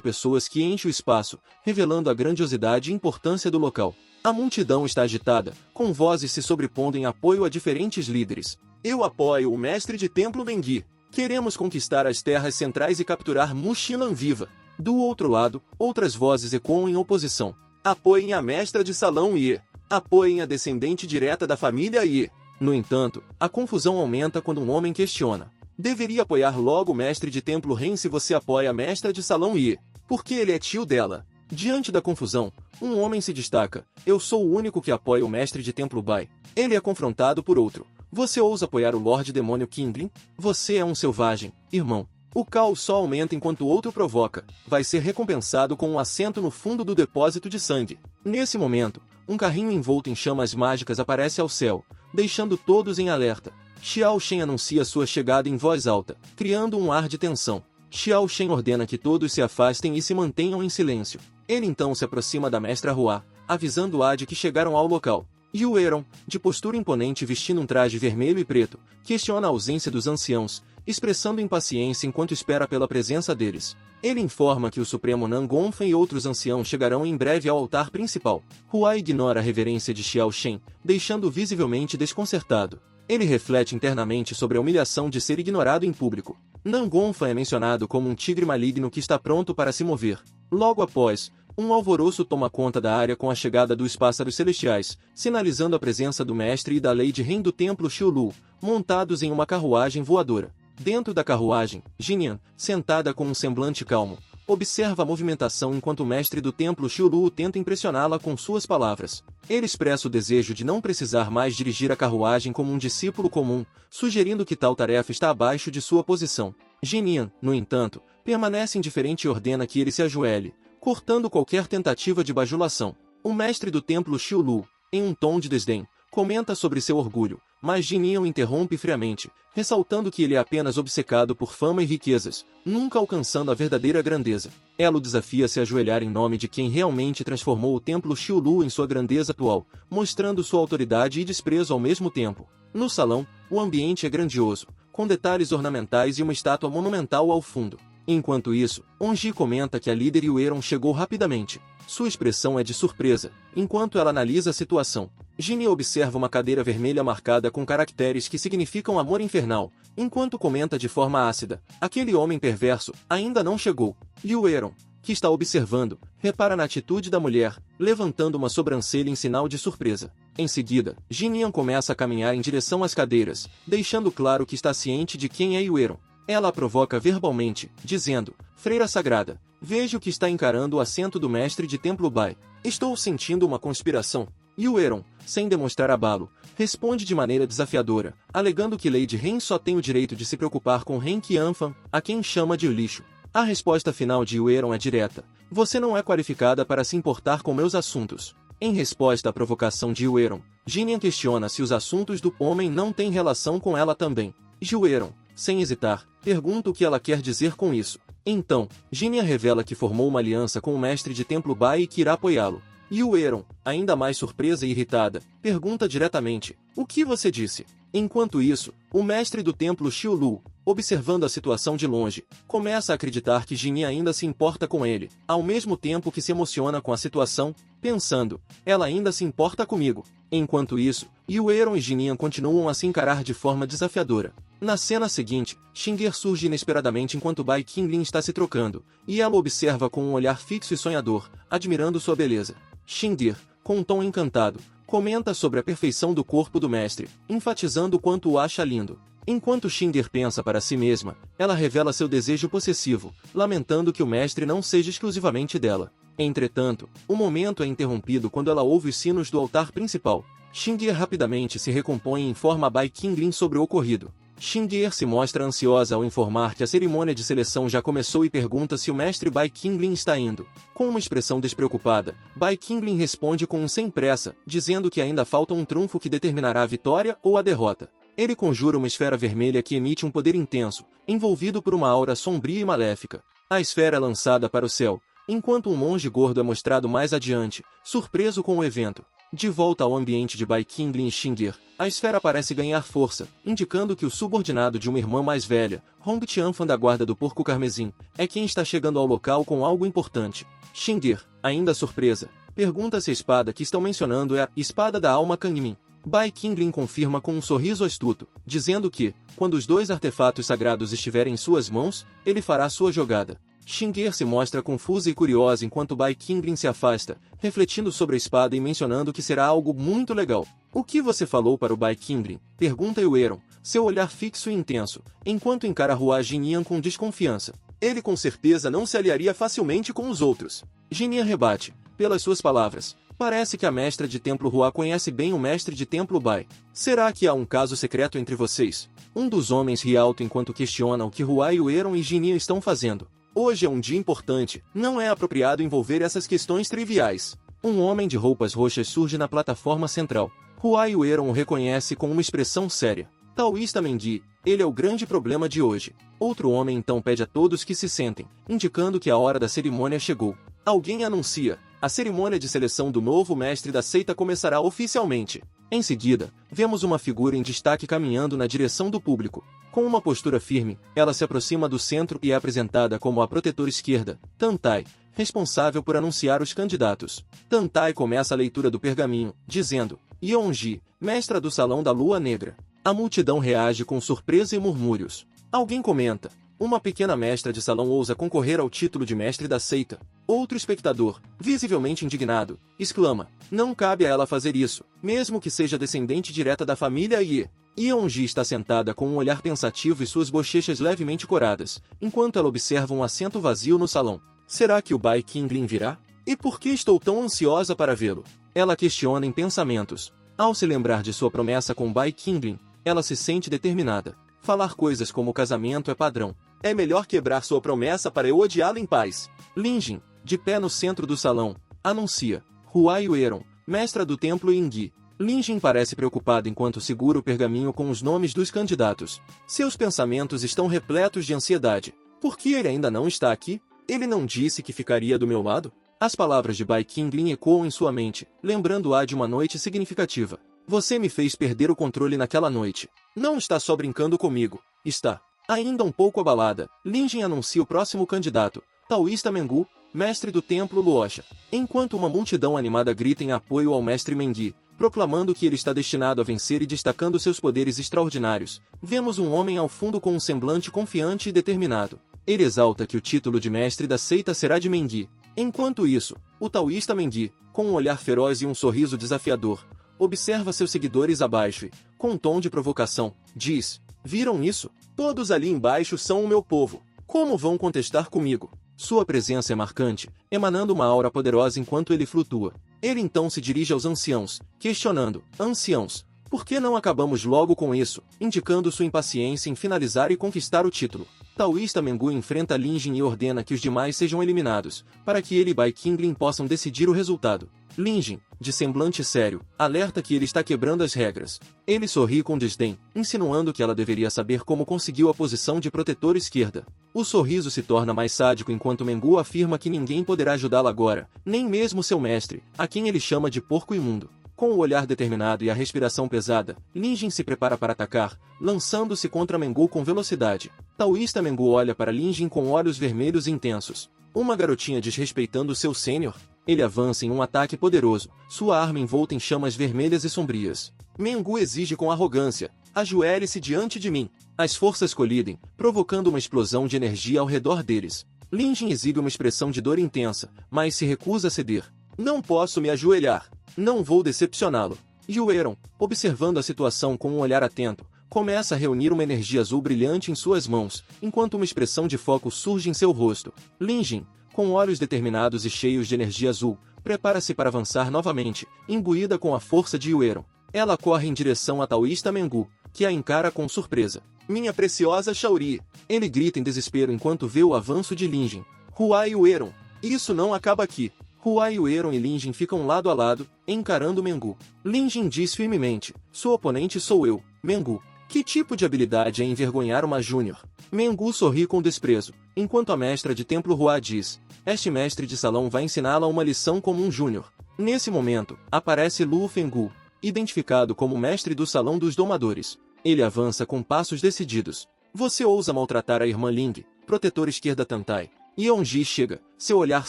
pessoas que enche o espaço, revelando a grandiosidade e importância do local. A multidão está agitada, com vozes se sobrepondo em apoio a diferentes líderes. "Eu apoio o mestre de templo Mengui. Queremos conquistar as terras centrais e capturar Mu Xinlan viva." Do outro lado, outras vozes ecoam em oposição. "Apoiem a mestra de Salão Ye. Apoiem a descendente direta da família Ye." No entanto, a confusão aumenta quando um homem questiona: "Deveria apoiar logo o mestre de templo Ren se você apoia a mestra de Salão Ye, porque ele é tio dela." Diante da confusão, um homem se destaca: "Eu sou o único que apoia o mestre de templo Bai." Ele é confrontado por outro: "Você ousa apoiar o Lorde Demônio Qingling? Você é um selvagem, irmão." O caos só aumenta enquanto o outro provoca. Vai ser recompensado com um assento no fundo do depósito de sangue. Nesse momento, um carrinho envolto em chamas mágicas aparece ao céu, deixando todos em alerta. Xiao Shen anuncia sua chegada em voz alta, criando um ar de tensão. Xiao Shen ordena que todos se afastem e se mantenham em silêncio. Ele então se aproxima da mestra Hua, avisando-a de que chegaram ao local. Yu Eron, de postura imponente vestindo um traje vermelho e preto, questiona a ausência dos anciãos, expressando impaciência enquanto espera pela presença deles. Ele informa que o Supremo Nangonfen e outros anciãos chegarão em breve ao altar principal. Hua ignora a reverência de Xiao Shen, deixando-o visivelmente desconcertado. Ele reflete internamente sobre a humilhação de ser ignorado em público. Nangonfen é mencionado como um tigre maligno que está pronto para se mover. Logo após, um alvoroço toma conta da área com a chegada dos pássaros celestiais, sinalizando a presença do mestre e da Lady Ren do templo Xiulu, montados em uma carruagem voadora. Dentro da carruagem, Jinian, sentada com um semblante calmo, observa a movimentação enquanto o mestre do templo Xiulu tenta impressioná-la com suas palavras. Ele expressa o desejo de não precisar mais dirigir a carruagem como um discípulo comum, sugerindo que tal tarefa está abaixo de sua posição. Jinian, no entanto, permanece indiferente e ordena que ele se ajoelhe, cortando qualquer tentativa de bajulação. O mestre do templo Xiulu, em um tom de desdém, comenta sobre seu orgulho, mas Jinian o interrompe friamente, ressaltando que ele é apenas obcecado por fama e riquezas, nunca alcançando a verdadeira grandeza. Ela o desafia a se ajoelhar em nome de quem realmente transformou o templo Xiulu em sua grandeza atual, mostrando sua autoridade e desprezo ao mesmo tempo. No salão, o ambiente é grandioso, com detalhes ornamentais e uma estátua monumental ao fundo. Enquanto isso, Onji comenta que a líder Yueron chegou rapidamente. Sua expressão é de surpresa, enquanto ela analisa a situação. Ginny observa uma cadeira vermelha marcada com caracteres que significam amor infernal, enquanto comenta de forma ácida: aquele homem perverso ainda não chegou. Yueron, que está observando, repara na atitude da mulher, levantando uma sobrancelha em sinal de surpresa. Em seguida, Jinian começa a caminhar em direção às cadeiras, deixando claro que está ciente de quem é Yueron. Ela a provoca verbalmente, dizendo: Freira Sagrada, vejo que está encarando o assento do mestre de Templo Bai. Estou sentindo uma conspiração. Yueron, sem demonstrar abalo, responde de maneira desafiadora, alegando que Lady Ren só tem o direito de se preocupar com Ren Qianfan, a quem chama de lixo. A resposta final de Yueron é direta: você não é qualificada para se importar com meus assuntos. Em resposta à provocação de Yueron, Jinian questiona se os assuntos do homem não têm relação com ela também. Yueron, sem hesitar, pergunta o que ela quer dizer com isso. Então, Jinian revela que formou uma aliança com o mestre de Templo Bai e que irá apoiá-lo. Yueron, ainda mais surpresa e irritada, pergunta diretamente: o que você disse? Enquanto isso, o mestre do templo Xiulu, observando a situação de longe, começa a acreditar que Jinian ainda se importa com ele, ao mesmo tempo que se emociona com a situação, pensando: ela ainda se importa comigo. Enquanto isso, Yueron e Jinian continuam a se encarar de forma desafiadora. Na cena seguinte, Xinger surge inesperadamente enquanto Bai Qinglin está se trocando, e ela observa com um olhar fixo e sonhador, admirando sua beleza. Xinger, com um tom encantado, comenta sobre a perfeição do corpo do mestre, enfatizando o quanto o acha lindo. Enquanto Xinger pensa para si mesma, ela revela seu desejo possessivo, lamentando que o mestre não seja exclusivamente dela. Entretanto, o momento é interrompido quando ela ouve os sinos do altar principal. Xinger rapidamente se recompõe e informa a Bai Qinglin sobre o ocorrido. Xinger se mostra ansiosa ao informar que a cerimônia de seleção já começou e pergunta se o mestre Bai Qinglin está indo. Com uma expressão despreocupada, Bai Qinglin responde com um sem pressa, dizendo que ainda falta um trunfo que determinará a vitória ou a derrota. Ele conjura uma esfera vermelha que emite um poder intenso, envolvido por uma aura sombria e maléfica. A esfera é lançada para o céu, enquanto um monge gordo é mostrado mais adiante, surpreso com o evento. De volta ao ambiente de Bai Qinglin e Xinger, a esfera parece ganhar força, indicando que o subordinado de uma irmã mais velha, Hong Tianfan da Guarda do Porco Carmesim, é quem está chegando ao local com algo importante. Xinger, ainda surpresa, pergunta se a espada que estão mencionando é a Espada da Alma Kangmin. Bai Qinglin confirma com um sorriso astuto, dizendo que, quando os dois artefatos sagrados estiverem em suas mãos, ele fará sua jogada. Xinger se mostra confusa e curiosa enquanto Bai Qinglin se afasta, refletindo sobre a espada e mencionando que será algo muito legal. O que você falou para o Bai Qinglin? Pergunta Yueron, seu olhar fixo e intenso, enquanto encara Hua Jinian com desconfiança. Ele com certeza não se aliaria facilmente com os outros. Jinian rebate: pelas suas palavras, Parece que a mestra de templo Hua conhece bem o mestre de templo Bai. Será que há um caso secreto entre vocês? Um dos homens ri alto enquanto questiona o que Hua Yueron e Jinia estão fazendo. Hoje é um dia importante, não é apropriado envolver essas questões triviais. Um homem de roupas roxas surge na plataforma central. Hua Yueron o reconhece com uma expressão séria. Taoísta Mendy, ele é o grande problema de hoje. Outro homem então pede a todos que se sentem, indicando que a hora da cerimônia chegou. Alguém anuncia. A cerimônia de seleção do novo mestre da seita começará oficialmente. Em seguida, vemos uma figura em destaque caminhando na direção do público. Com uma postura firme, ela se aproxima do centro e é apresentada como a protetora esquerda, Tantai, responsável por anunciar os candidatos. Tantai começa a leitura do pergaminho, dizendo: Yeonji, mestra do Salão da Lua Negra. A multidão reage com surpresa e murmúrios. Alguém comenta: uma pequena mestra de salão ousa concorrer ao título de mestre da seita. Outro espectador, visivelmente indignado, exclama: não cabe a ela fazer isso, mesmo que seja descendente direta da família Ye. Yeonji está sentada com um olhar pensativo e suas bochechas levemente coradas, enquanto ela observa um assento vazio no salão. Será que o Bai Qinglin virá? E por que estou tão ansiosa para vê-lo? Ela questiona em pensamentos. Ao se lembrar de sua promessa com Bai Qinglin, ela se sente determinada. Falar coisas como casamento é padrão. É melhor quebrar sua promessa para eu odiá-la em paz. Linjin, de pé no centro do salão, anuncia: Hua Yueron, mestra do templo Yingyi. Linjin parece preocupado enquanto segura o pergaminho com os nomes dos candidatos. Seus pensamentos estão repletos de ansiedade. Por que ele ainda não está aqui? Ele não disse que ficaria do meu lado? As palavras de Bai Qinglin ecoam em sua mente, lembrando-a de uma noite significativa. Você me fez perder o controle naquela noite. Não está só brincando comigo. Está. Ainda um pouco abalada, Linjin anuncia o próximo candidato, Taoísta Mengu, mestre do templo Luocha. Enquanto uma multidão animada grita em apoio ao mestre Mengi, proclamando que ele está destinado a vencer e destacando seus poderes extraordinários, vemos um homem ao fundo com um semblante confiante e determinado. Ele exalta que o título de mestre da seita será de Mengi. Enquanto isso, o taoísta Mengi, com um olhar feroz e um sorriso desafiador, observa seus seguidores abaixo e, com um tom de provocação, diz: viram isso? Todos ali embaixo são o meu povo. Como vão contestar comigo? Sua presença é marcante, emanando uma aura poderosa enquanto ele flutua. Ele então se dirige aos anciãos, questionando: anciãos, por que não acabamos logo com isso? Indicando sua impaciência em finalizar e conquistar o título. Taoísta Mengu enfrenta Linjin e ordena que os demais sejam eliminados, para que ele e Bai Qinglin possam decidir o resultado. Linjin, de semblante sério, alerta que ele está quebrando as regras. Ele sorri com desdém, insinuando que ela deveria saber como conseguiu a posição de protetor esquerda. O sorriso se torna mais sádico enquanto Mengu afirma que ninguém poderá ajudá-la agora, nem mesmo seu mestre, a quem ele chama de porco imundo. Com o olhar determinado e a respiração pesada, Linjin se prepara para atacar, lançando-se contra Mengu com velocidade. Taoísta Mengu olha para Linjin com olhos vermelhos intensos. Uma garotinha desrespeitando seu sênior? Ele avança em um ataque poderoso, sua arma envolta em chamas vermelhas e sombrias. Mengu exige com arrogância: ajoelhe-se diante de mim. As forças colidem, provocando uma explosão de energia ao redor deles. Linjin exibe uma expressão de dor intensa, mas se recusa a ceder. Não posso me ajoelhar. Não vou decepcioná-lo. Yueron, observando a situação com um olhar atento, começa a reunir uma energia azul brilhante em suas mãos, enquanto uma expressão de foco surge em seu rosto. Linjin, com olhos determinados e cheios de energia azul, prepara-se para avançar novamente, imbuída com a força de Yueron. Ela corre em direção a Taoísta Mengu, que a encara com surpresa. Minha preciosa Shaori! Ele grita em desespero enquanto vê o avanço de Linjin. Hua Yueron! Isso não acaba aqui! Hua Yueron e Linjin ficam lado a lado, encarando Mengu. Linjin diz firmemente: sua oponente sou eu, Mengu. Que tipo de habilidade é envergonhar uma júnior? Mengu sorri com desprezo, enquanto a mestra de templo Hua diz: este mestre de salão vai ensiná-la uma lição como um júnior. Nesse momento, aparece Lu Fenggu, identificado como mestre do salão dos domadores. Ele avança com passos decididos. Você ousa maltratar a irmã Ling, protetora esquerda Tantai. Yeonji chega, seu olhar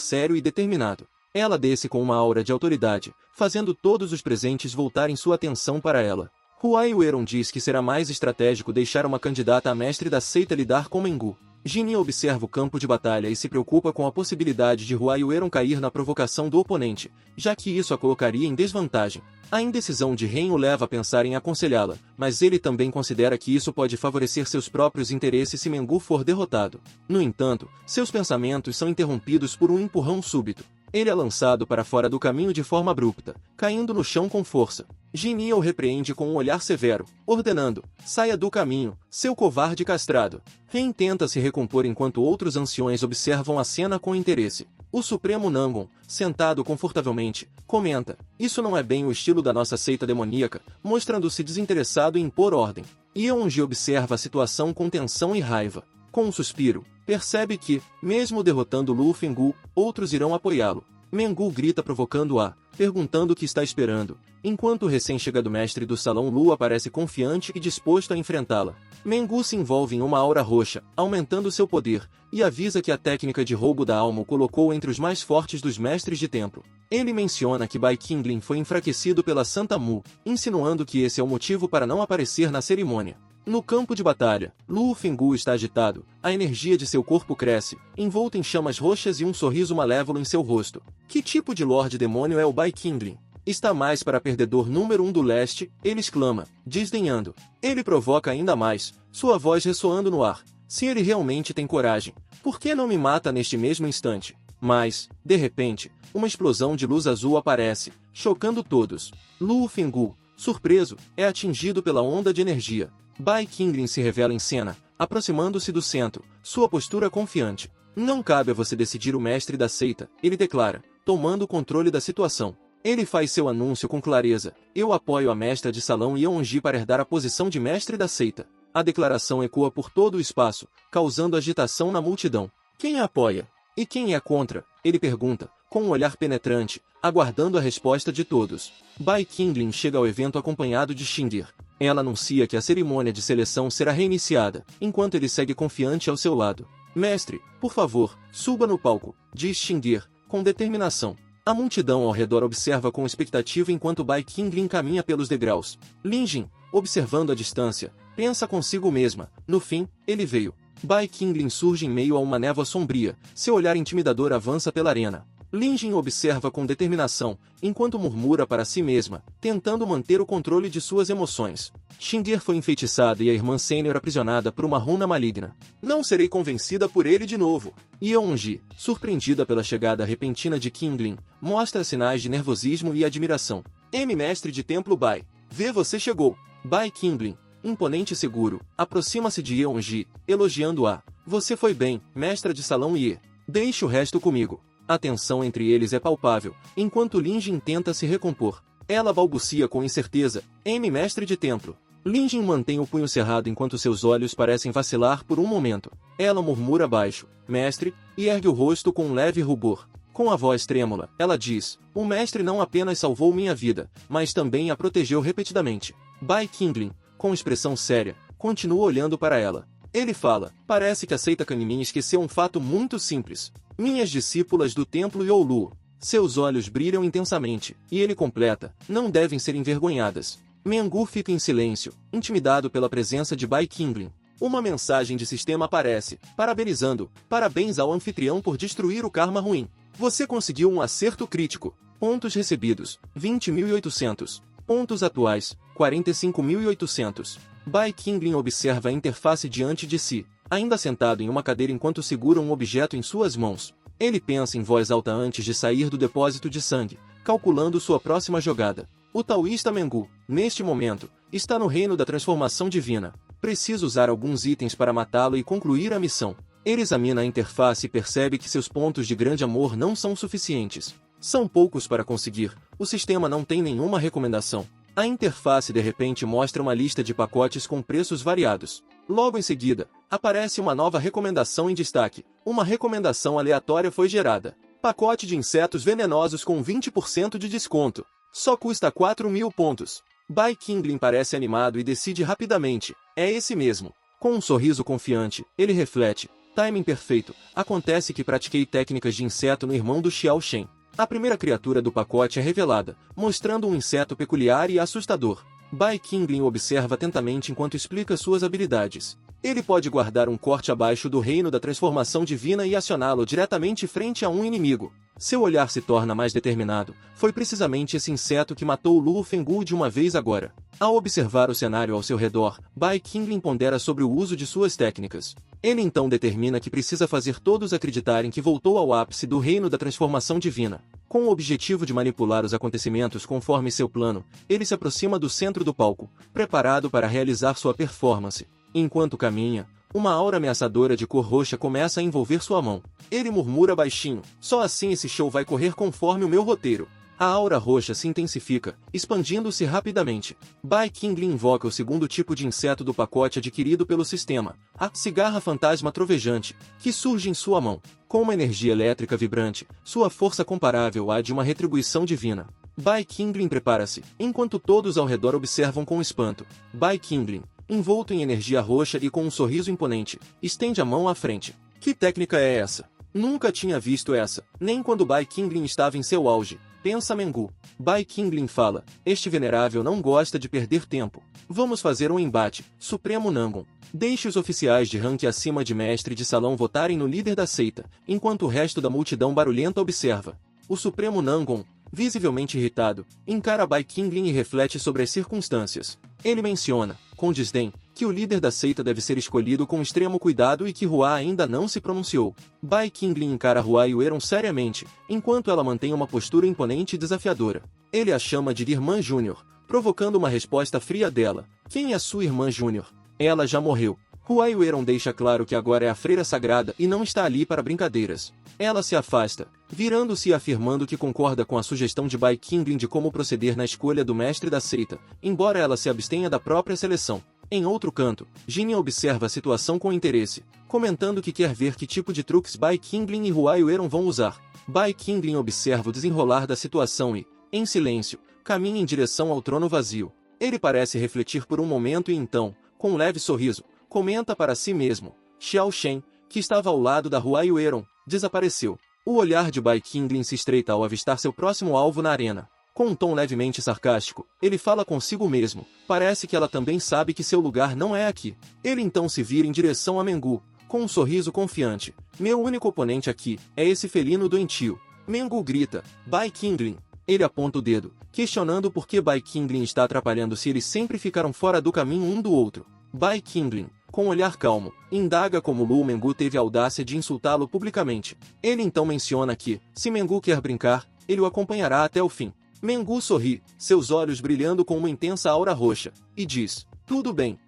sério e determinado. Ela desce com uma aura de autoridade, fazendo todos os presentes voltarem sua atenção para ela. Hua Yueron diz que será mais estratégico deixar uma candidata a mestre da seita lidar com Mengu. Jinia observa o campo de batalha e se preocupa com a possibilidade de Hua Yueron cair na provocação do oponente, já que isso a colocaria em desvantagem. A indecisão de Ren o leva a pensar em aconselhá-la, mas ele também considera que isso pode favorecer seus próprios interesses se Mengu for derrotado. No entanto, seus pensamentos são interrompidos por um empurrão súbito. Ele é lançado para fora do caminho de forma abrupta, caindo no chão com força. Jinia o repreende com um olhar severo, ordenando: saia do caminho, seu covarde castrado. Ren tenta se recompor enquanto outros anciões observam a cena com interesse. O Supremo Nangon, sentado confortavelmente, comenta: isso não é bem o estilo da nossa seita demoníaca, mostrando-se desinteressado em impor ordem. Yeonji observa a situação com tensão e raiva. Com um suspiro, percebe que, mesmo derrotando Lu Fenggu, outros irão apoiá-lo. Mengu grita provocando-a, perguntando o que está esperando, enquanto o recém-chegado mestre do Salão Lu aparece confiante e disposto a enfrentá-la. Mengu se envolve em uma aura roxa, aumentando seu poder, e avisa que a técnica de roubo da alma o colocou entre os mais fortes dos mestres de templo. Ele menciona que Bai Qingling foi enfraquecido pela Santa Mu, insinuando que esse é o motivo para não aparecer na cerimônia. No campo de batalha, Lu Fenggu está agitado, a energia de seu corpo cresce, envolto em chamas roxas e um sorriso malévolo em seu rosto. Que tipo de Lorde Demônio é o Bai Qingling? Está mais para perdedor número 1 do leste, ele exclama, desdenhando. Ele provoca ainda mais, sua voz ressoando no ar. Se ele realmente tem coragem, por que não me mata neste mesmo instante? Mas, de repente, uma explosão de luz azul aparece, chocando todos. Lu Fenggu, surpreso, é atingido pela onda de energia. Bai Qingling se revela em cena, aproximando-se do centro, sua postura confiante. Não cabe a você decidir o mestre da seita, ele declara, tomando o controle da situação. Ele faz seu anúncio com clareza: eu apoio a mestra de salão Yeonji para herdar a posição de mestre da seita. A declaração ecoa por todo o espaço, causando agitação na multidão. Quem a apoia? E quem é contra? Ele pergunta, com um olhar penetrante, aguardando a resposta de todos. Bai Qingling chega ao evento acompanhado de Xingir. Ela anuncia que a cerimônia de seleção será reiniciada, enquanto ele segue confiante ao seu lado. Mestre, por favor, suba no palco, diz Xingir, com determinação. A multidão ao redor observa com expectativa enquanto Bai Qingling caminha pelos degraus. Lin Jin, observando a distância, pensa consigo mesma: no fim, ele veio. Bai Qingling surge em meio a uma névoa sombria, seu olhar intimidador avança pela arena. Lin Jin observa com determinação, enquanto murmura para si mesma, tentando manter o controle de suas emoções. Xingir foi enfeitiçada e a irmã sênior aprisionada por uma runa maligna. Não serei convencida por ele de novo. Yeonji, surpreendida pela chegada repentina de Qingling, mostra sinais de nervosismo e admiração. Mestre de templo Bai, vê você chegou. Bai Qingling, imponente e seguro, aproxima-se de Yeonji, elogiando-a. Você foi bem, mestra de salão Ye. Deixe o resto comigo. A tensão entre eles é palpável, enquanto Lin Jin tenta se recompor. Ela balbucia com incerteza: mestre de templo. Lin Jin mantém o punho cerrado enquanto seus olhos parecem vacilar por um momento. Ela murmura baixo: mestre, e ergue o rosto com um leve rubor. Com a voz trêmula, ela diz: o mestre não apenas salvou minha vida, mas também a protegeu repetidamente. Bai Qingling, com expressão séria, continua olhando para ela. Ele fala: parece que a seita Kanmin esqueceu um fato muito simples. Minhas discípulas do templo Youlu. Seus olhos brilham intensamente, e ele completa: não devem ser envergonhadas. Mengu fica em silêncio, intimidado pela presença de Bai Qingling. Uma mensagem de sistema aparece, parabenizando: parabéns ao anfitrião por destruir o karma ruim. Você conseguiu um acerto crítico. Pontos recebidos, 20.800. Pontos atuais, 45.800. Bai Qingling observa a interface diante de si, ainda sentado em uma cadeira enquanto segura um objeto em suas mãos. Ele pensa em voz alta antes de sair do depósito de sangue, calculando sua próxima jogada. O taoísta Mengu, neste momento, está no reino da transformação divina. Precisa usar alguns itens para matá-lo e concluir a missão. Ele examina a interface e percebe que seus pontos de grande amor não são suficientes. São poucos para conseguir. O sistema não tem nenhuma recomendação. A interface de repente mostra uma lista de pacotes com preços variados. Logo em seguida, aparece uma nova recomendação em destaque. Uma recomendação aleatória foi gerada. Pacote de insetos venenosos com 20% de desconto. Só custa 4.000 pontos. Bai Qingling parece animado e decide rapidamente: é esse mesmo. Com um sorriso confiante, ele reflete: timing perfeito. Acontece que pratiquei técnicas de inseto no irmão do Xiao Shen. A primeira criatura do pacote é revelada, mostrando um inseto peculiar e assustador. Bai Qingling observa atentamente enquanto explica suas habilidades. Ele pode guardar um corte abaixo do reino da transformação divina e acioná-lo diretamente frente a um inimigo. Seu olhar se torna mais determinado. Foi precisamente esse inseto que matou Luo Fenghu de uma vez agora. Ao observar o cenário ao seu redor, Bai Qingling pondera sobre o uso de suas técnicas. Ele então determina que precisa fazer todos acreditarem que voltou ao ápice do reino da transformação divina. Com o objetivo de manipular os acontecimentos conforme seu plano, ele se aproxima do centro do palco, preparado para realizar sua performance. Enquanto caminha, uma aura ameaçadora de cor roxa começa a envolver sua mão. Ele murmura baixinho: só assim esse show vai correr conforme o meu roteiro. A aura roxa se intensifica, expandindo-se rapidamente. Bai Qingling invoca o segundo tipo de inseto do pacote adquirido pelo sistema, a cigarra fantasma trovejante, que surge em sua mão. Com uma energia elétrica vibrante, sua força comparável à de uma retribuição divina. Bai Qingling prepara-se, enquanto todos ao redor observam com espanto. Bai Qingling, envolto em energia roxa e com um sorriso imponente, estende a mão à frente. Que técnica é essa? Nunca tinha visto essa, nem quando Bai Qingling estava em seu auge. Pensa Mengu. Bai Qingling fala: este venerável não gosta de perder tempo. Vamos fazer um embate, Supremo Nangon. Deixe os oficiais de rank acima de mestre de salão votarem no líder da seita, enquanto o resto da multidão barulhenta observa. O Supremo Nangon, visivelmente irritado, encara Bai Qingling e reflete sobre as circunstâncias. Ele menciona, com desdém, que o líder da seita deve ser escolhido com extremo cuidado e que Hua ainda não se pronunciou. Bai Qingling encara Hua Yueron seriamente, enquanto ela mantém uma postura imponente e desafiadora. Ele a chama de Irmã Júnior, provocando uma resposta fria dela. Quem é sua irmã Júnior? Ela já morreu. Hua Yueron deixa claro que agora é a freira sagrada e não está ali para brincadeiras. Ela se afasta, virando-se e afirmando que concorda com a sugestão de Bai Qingling de como proceder na escolha do mestre da seita, embora ela se abstenha da própria seleção. Em outro canto, Jinyan observa a situação com interesse, comentando que quer ver que tipo de truques Bai Qingling e Hua Yueron vão usar. Bai Qingling observa o desenrolar da situação e, em silêncio, caminha em direção ao trono vazio. Ele parece refletir por um momento e então, com um leve sorriso, comenta para si mesmo: Xiao Shen, que estava ao lado da Hua Yueron, desapareceu. O olhar de Bai Qingling se estreita ao avistar seu próximo alvo na arena. Com um tom levemente sarcástico, ele fala consigo mesmo: parece que ela também sabe que seu lugar não é aqui. Ele então se vira em direção a Mengu, com um sorriso confiante: meu único oponente aqui é esse felino doentio. Mengu grita: Bai Qingling. Ele aponta o dedo, questionando por que Bai Qingling está atrapalhando se eles sempre ficaram fora do caminho um do outro. Bai Qingling, com um olhar calmo, indaga como Lu Mengu teve a audácia de insultá-lo publicamente. Ele então menciona que, se Mengu quer brincar, ele o acompanhará até o fim. Mengu sorri, seus olhos brilhando com uma intensa aura roxa, e diz: tudo bem,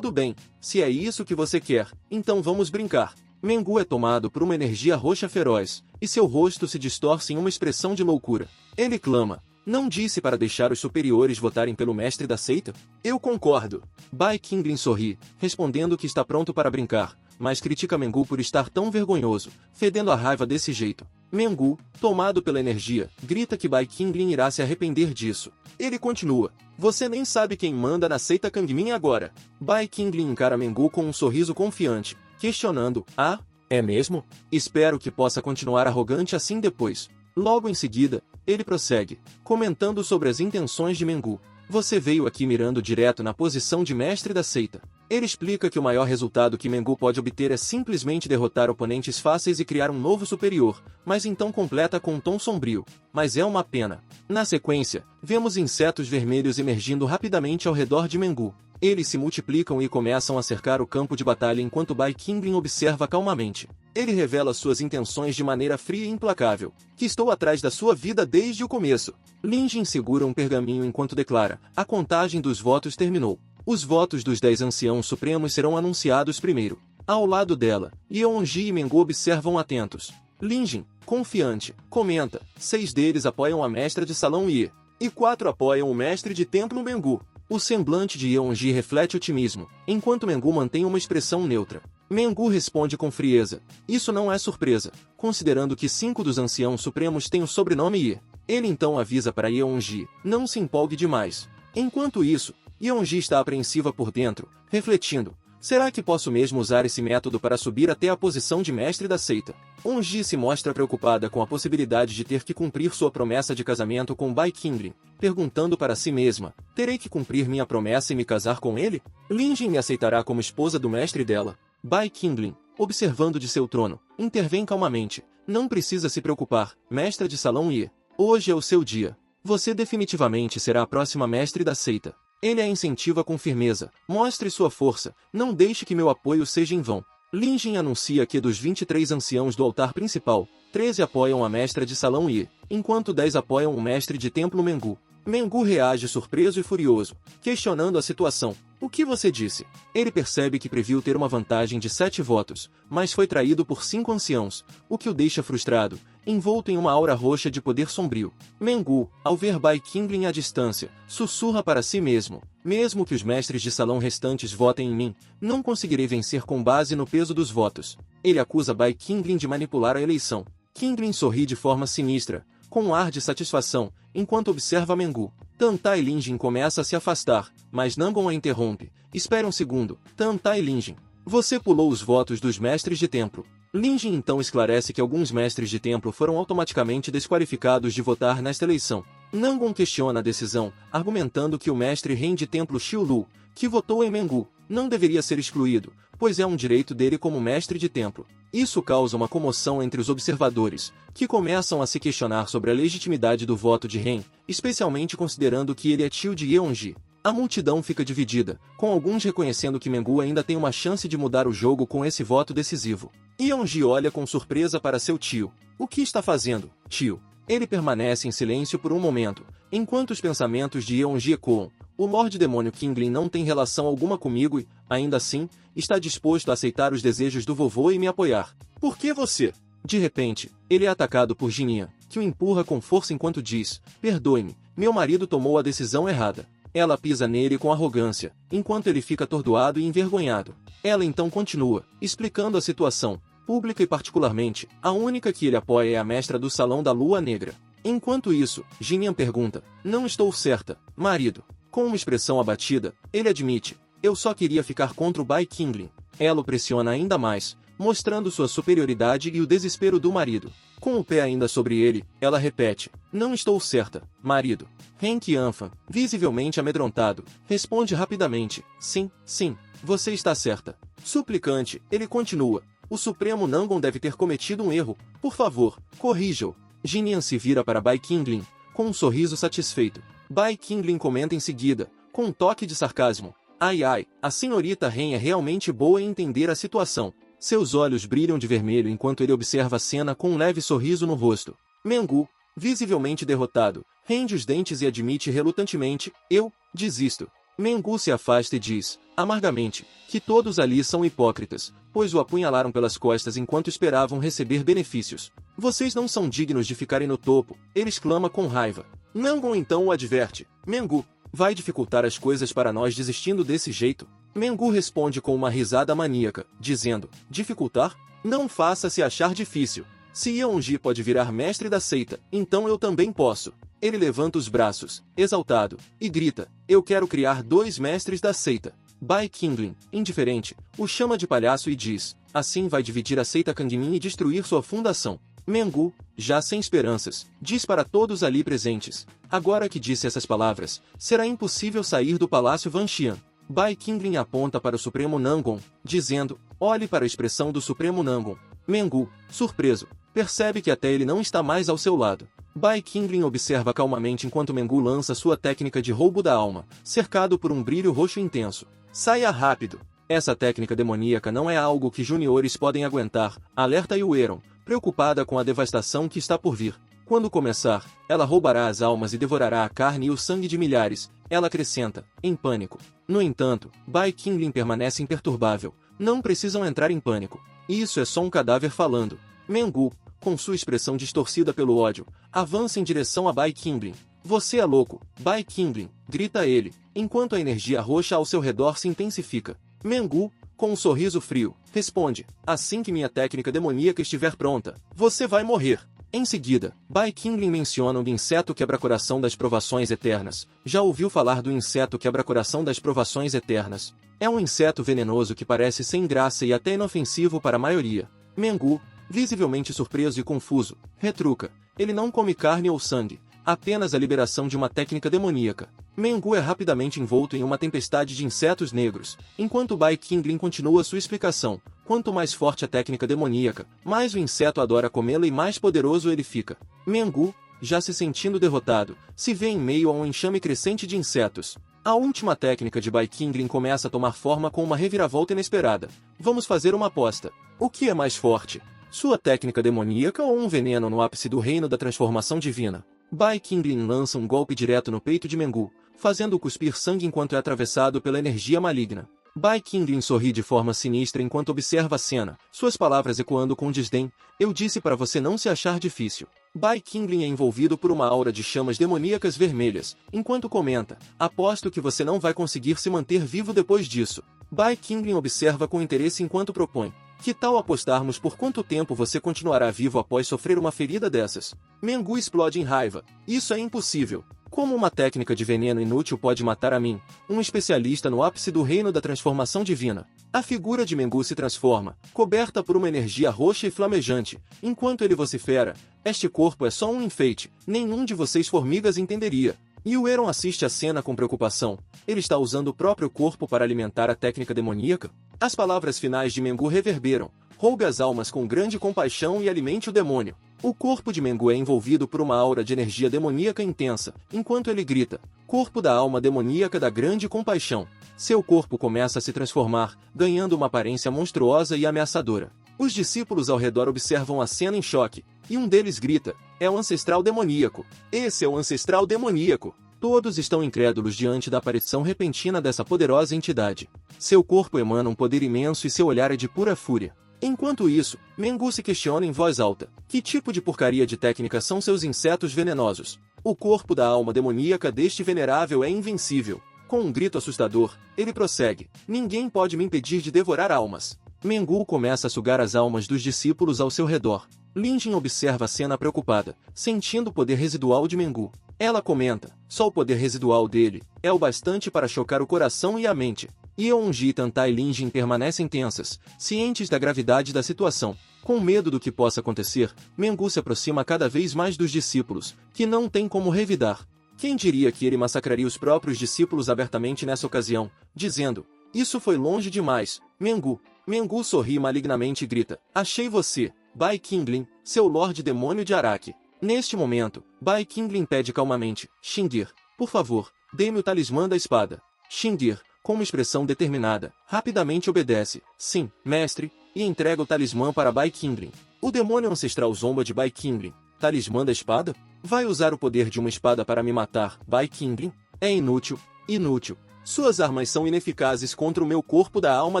se é isso que você quer, então vamos brincar. Mengu é tomado por uma energia roxa feroz, e seu rosto se distorce em uma expressão de loucura. Ele clama: não disse para deixar os superiores votarem pelo mestre da seita? Eu concordo. Bai Qingling sorri, respondendo que está pronto para brincar, mas critica Mengu por estar tão vergonhoso, fedendo a raiva desse jeito. Mengu, tomado pela energia, grita que Bai Qingling irá se arrepender disso. Ele continua: você nem sabe quem manda na seita Kangmin agora. Bai Qingling encara Mengu com um sorriso confiante, questionando: ah, é mesmo? Espero que possa continuar arrogante assim depois. Logo em seguida, ele prossegue, comentando sobre as intenções de Mengu. Você veio aqui mirando direto na posição de mestre da seita. Ele explica que o maior resultado que Mengu pode obter é simplesmente derrotar oponentes fáceis e criar um novo superior, mas então completa com um tom sombrio: mas é uma pena. Na sequência, vemos insetos vermelhos emergindo rapidamente ao redor de Mengu. Eles se multiplicam e começam a cercar o campo de batalha enquanto Bai Qingling observa calmamente. Ele revela suas intenções de maneira fria e implacável: que estou atrás da sua vida desde o começo. Lin Jin segura um pergaminho enquanto declara: a contagem dos votos terminou. Os votos dos 10 anciãos supremos serão anunciados primeiro. Ao lado dela, Yeonji e Mengu observam atentos. Lin Jin, confiante, comenta: 6 deles apoiam a mestra de salão e 4 apoiam o mestre de templo Mengu. O semblante de Yeonji reflete otimismo, enquanto Mengu mantém uma expressão neutra. Mengu responde com frieza: isso não é surpresa, considerando que 5 dos anciãos supremos têm o sobrenome Ye. Ele então avisa para Yeonji: não se empolgue demais. Enquanto isso, Yeonji está apreensiva por dentro, refletindo: Será que posso mesmo usar esse método para subir até a posição de mestre da seita? Eunji se mostra preocupada com a possibilidade de ter que cumprir sua promessa de casamento com Bai Qingling, perguntando para si mesma, terei que cumprir minha promessa e me casar com ele? Lin Jin me aceitará como esposa do mestre dela? Bai Qingling, observando de seu trono, intervém calmamente, não precisa se preocupar, mestra de salão Yi. Hoje é o seu dia. Você definitivamente será a próxima mestre da seita. Ele a incentiva com firmeza. Mostre sua força. Não deixe que meu apoio seja em vão. Lin Jin anuncia que dos 23 anciãos do altar principal, 13 apoiam a mestra de salão Yi, enquanto 10 apoiam o mestre de templo Mengu. Mengu reage surpreso e furioso, questionando a situação. O que você disse? Ele percebe que previu ter uma vantagem de 7 votos, mas foi traído por 5 anciãos, o que o deixa frustrado, envolto em uma aura roxa de poder sombrio. Mengu, ao ver Bai Qingling à distância, sussurra para si mesmo, mesmo que os mestres de salão restantes votem em mim, não conseguirei vencer com base no peso dos votos. Ele acusa Bai Qingling de manipular a eleição. Qingling sorri de forma sinistra, com um ar de satisfação, enquanto observa Mengu. Tanta e Lin Jin começa a se afastar, mas Nangon a interrompe. Espere um segundo, Tanta e Lin Jin. Você pulou os votos dos mestres de templo. Lin Jin então esclarece que alguns mestres de templo foram automaticamente desqualificados de votar nesta eleição. Nangon questiona a decisão, argumentando que o mestre Ren de templo Xiu Lu, que votou em Mengu, não deveria ser excluído, pois é um direito dele como mestre de templo. Isso causa uma comoção entre os observadores, que começam a se questionar sobre a legitimidade do voto de Ren, especialmente considerando que ele é tio de Yeonji. A multidão fica dividida, com alguns reconhecendo que Mengu ainda tem uma chance de mudar o jogo com esse voto decisivo. Yeonji olha com surpresa para seu tio. O que está fazendo, tio? Ele permanece em silêncio por um momento, enquanto os pensamentos de Yeonji ecoam. O Lorde Demônio Qingling não tem relação alguma comigo e, ainda assim, está disposto a aceitar os desejos do vovô e me apoiar. Por que você? De repente, ele é atacado por Jinia, que o empurra com força enquanto diz, perdoe-me, meu marido tomou a decisão errada. Ela pisa nele com arrogância, enquanto ele fica atordoado e envergonhado. Ela então continua, explicando a situação, pública e particularmente, a única que ele apoia é a mestra do Salão da Lua Negra. Enquanto isso, Jinia pergunta, não estou certa, marido. Com uma expressão abatida, ele admite, eu só queria ficar contra o Bai Qingling. Ela o pressiona ainda mais, mostrando sua superioridade e o desespero do marido. Com o pé ainda sobre ele, ela repete, não estou certa, marido. Ren Qianfan, visivelmente amedrontado, responde rapidamente, sim, sim, você está certa. Suplicante, ele continua, o Supremo Nangon deve ter cometido um erro, por favor, corrija-o. Jinian se vira para Bai Qingling, com um sorriso satisfeito. Bai Qingling comenta em seguida, com um toque de sarcasmo, ai ai, a senhorita Ren é realmente boa em entender a situação. Seus olhos brilham de vermelho enquanto ele observa a cena com um leve sorriso no rosto. Mengu, visivelmente derrotado, rende os dentes e admite relutantemente, eu desisto. Mengu se afasta e diz, amargamente, que todos ali são hipócritas, pois o apunhalaram pelas costas enquanto esperavam receber benefícios. Vocês não são dignos de ficarem no topo, ele exclama com raiva. Nangon então o adverte, Mengu, vai dificultar as coisas para nós desistindo desse jeito? Mengu responde com uma risada maníaca, dizendo, dificultar? Não faça se achar difícil. Se Yeonji pode virar mestre da seita, então eu também posso. Ele levanta os braços, exaltado, e grita, eu quero criar 2 mestres da seita. Bai Qingling, indiferente, o chama de palhaço e diz, assim vai dividir a seita Kangmin e destruir sua fundação. Mengu, já sem esperanças, diz para todos ali presentes, agora que disse essas palavras, será impossível sair do Palácio Vanxian. Bai Qingling aponta para o Supremo Nangon, dizendo, olhe para a expressão do Supremo Nangon. Mengu, surpreso, percebe que até ele não está mais ao seu lado. Bai Qingling observa calmamente enquanto Mengu lança sua técnica de roubo da alma, cercado por um brilho roxo intenso. Saia rápido! Essa técnica demoníaca não é algo que juniores podem aguentar, alerta Yueron, preocupada com a devastação que está por vir. Quando começar, ela roubará as almas e devorará a carne e o sangue de milhares, ela acrescenta, em pânico. No entanto, Bai Qingling permanece imperturbável, não precisam entrar em pânico. Isso é só um cadáver falando. Mengu, com sua expressão distorcida pelo ódio, avança em direção a Bai Qingling. Você é louco, Bai Qingling, grita ele, enquanto a energia roxa ao seu redor se intensifica. Mengu, com um sorriso frio, responde, assim que minha técnica demoníaca estiver pronta, você vai morrer. Em seguida, Bai Qingling menciona o inseto quebra-coração das provações eternas. Já ouviu falar do inseto quebra-coração das provações eternas? É um inseto venenoso que parece sem graça e até inofensivo para a maioria. Mengu, visivelmente surpreso e confuso, retruca. Ele não come carne ou sangue, apenas a liberação de uma técnica demoníaca. Mengu é rapidamente envolto em uma tempestade de insetos negros, enquanto Bai Qingling continua sua explicação. Quanto mais forte a técnica demoníaca, mais o inseto adora comê-la e mais poderoso ele fica. Mengu, já se sentindo derrotado, se vê em meio a um enxame crescente de insetos. A última técnica de Bai Qingling começa a tomar forma com uma reviravolta inesperada. Vamos fazer uma aposta. O que é mais forte? Sua técnica demoníaca ou um veneno no ápice do reino da transformação divina? Bai Qingling lança um golpe direto no peito de Mengu, fazendo-o cuspir sangue enquanto é atravessado pela energia maligna. Bai Qingling sorri de forma sinistra enquanto observa a cena, suas palavras ecoando com desdém. Eu disse para você não se achar difícil. Bai Qingling é envolvido por uma aura de chamas demoníacas vermelhas, enquanto comenta, aposto que você não vai conseguir se manter vivo depois disso. Bai Qingling observa com interesse enquanto propõe. Que tal apostarmos por quanto tempo você continuará vivo após sofrer uma ferida dessas? Mengu explode em raiva. Isso é impossível. Como uma técnica de veneno inútil pode matar a mim, um especialista no ápice do reino da transformação divina? A figura de Mengu se transforma, coberta por uma energia roxa e flamejante, enquanto ele vocifera. Este corpo é só um enfeite, nenhum de vocês formigas entenderia. E o Euron assiste a cena com preocupação. Ele está usando o próprio corpo para alimentar a técnica demoníaca? As palavras finais de Mengu reverberam. Rogue as almas com grande compaixão e alimente o demônio. O corpo de Mengu é envolvido por uma aura de energia demoníaca intensa, enquanto ele grita, corpo da alma demoníaca da grande compaixão. Seu corpo começa a se transformar, ganhando uma aparência monstruosa e ameaçadora. Os discípulos ao redor observam a cena em choque, e um deles grita, é o ancestral demoníaco. Esse é o ancestral demoníaco. Todos estão incrédulos diante da aparição repentina dessa poderosa entidade. Seu corpo emana um poder imenso e seu olhar é de pura fúria. Enquanto isso, Mengu se questiona em voz alta. Que tipo de porcaria de técnica são seus insetos venenosos? O corpo da alma demoníaca deste venerável é invencível. Com um grito assustador, ele prossegue. Ninguém pode me impedir de devorar almas. Mengu começa a sugar as almas dos discípulos ao seu redor. Lin Jin observa a cena preocupada, sentindo o poder residual de Mengu. Ela comenta, só o poder residual dele é o bastante para chocar o coração e a mente. Yeonji, Tantai e Lin Jin permanecem tensas, cientes da gravidade da situação. Com medo do que possa acontecer, Mengu se aproxima cada vez mais dos discípulos, que não tem como revidar. Quem diria que ele massacraria os próprios discípulos abertamente nessa ocasião, dizendo, isso foi longe demais, Mengu. Mengu sorri malignamente e grita, achei você, Bai Qingling, seu Lorde Demônio de Araki. Neste momento, Bai Qingling pede calmamente, Xingir, por favor, dê-me o talismã da espada. Xingir, com uma expressão determinada, rapidamente obedece, sim, mestre, e entrega o talismã para Bai Qingling. O demônio ancestral zomba de Bai Qingling. Talismã da espada? Vai usar o poder de uma espada para me matar, Bai Qingling? É inútil, inútil. Suas armas são ineficazes contra o meu corpo da alma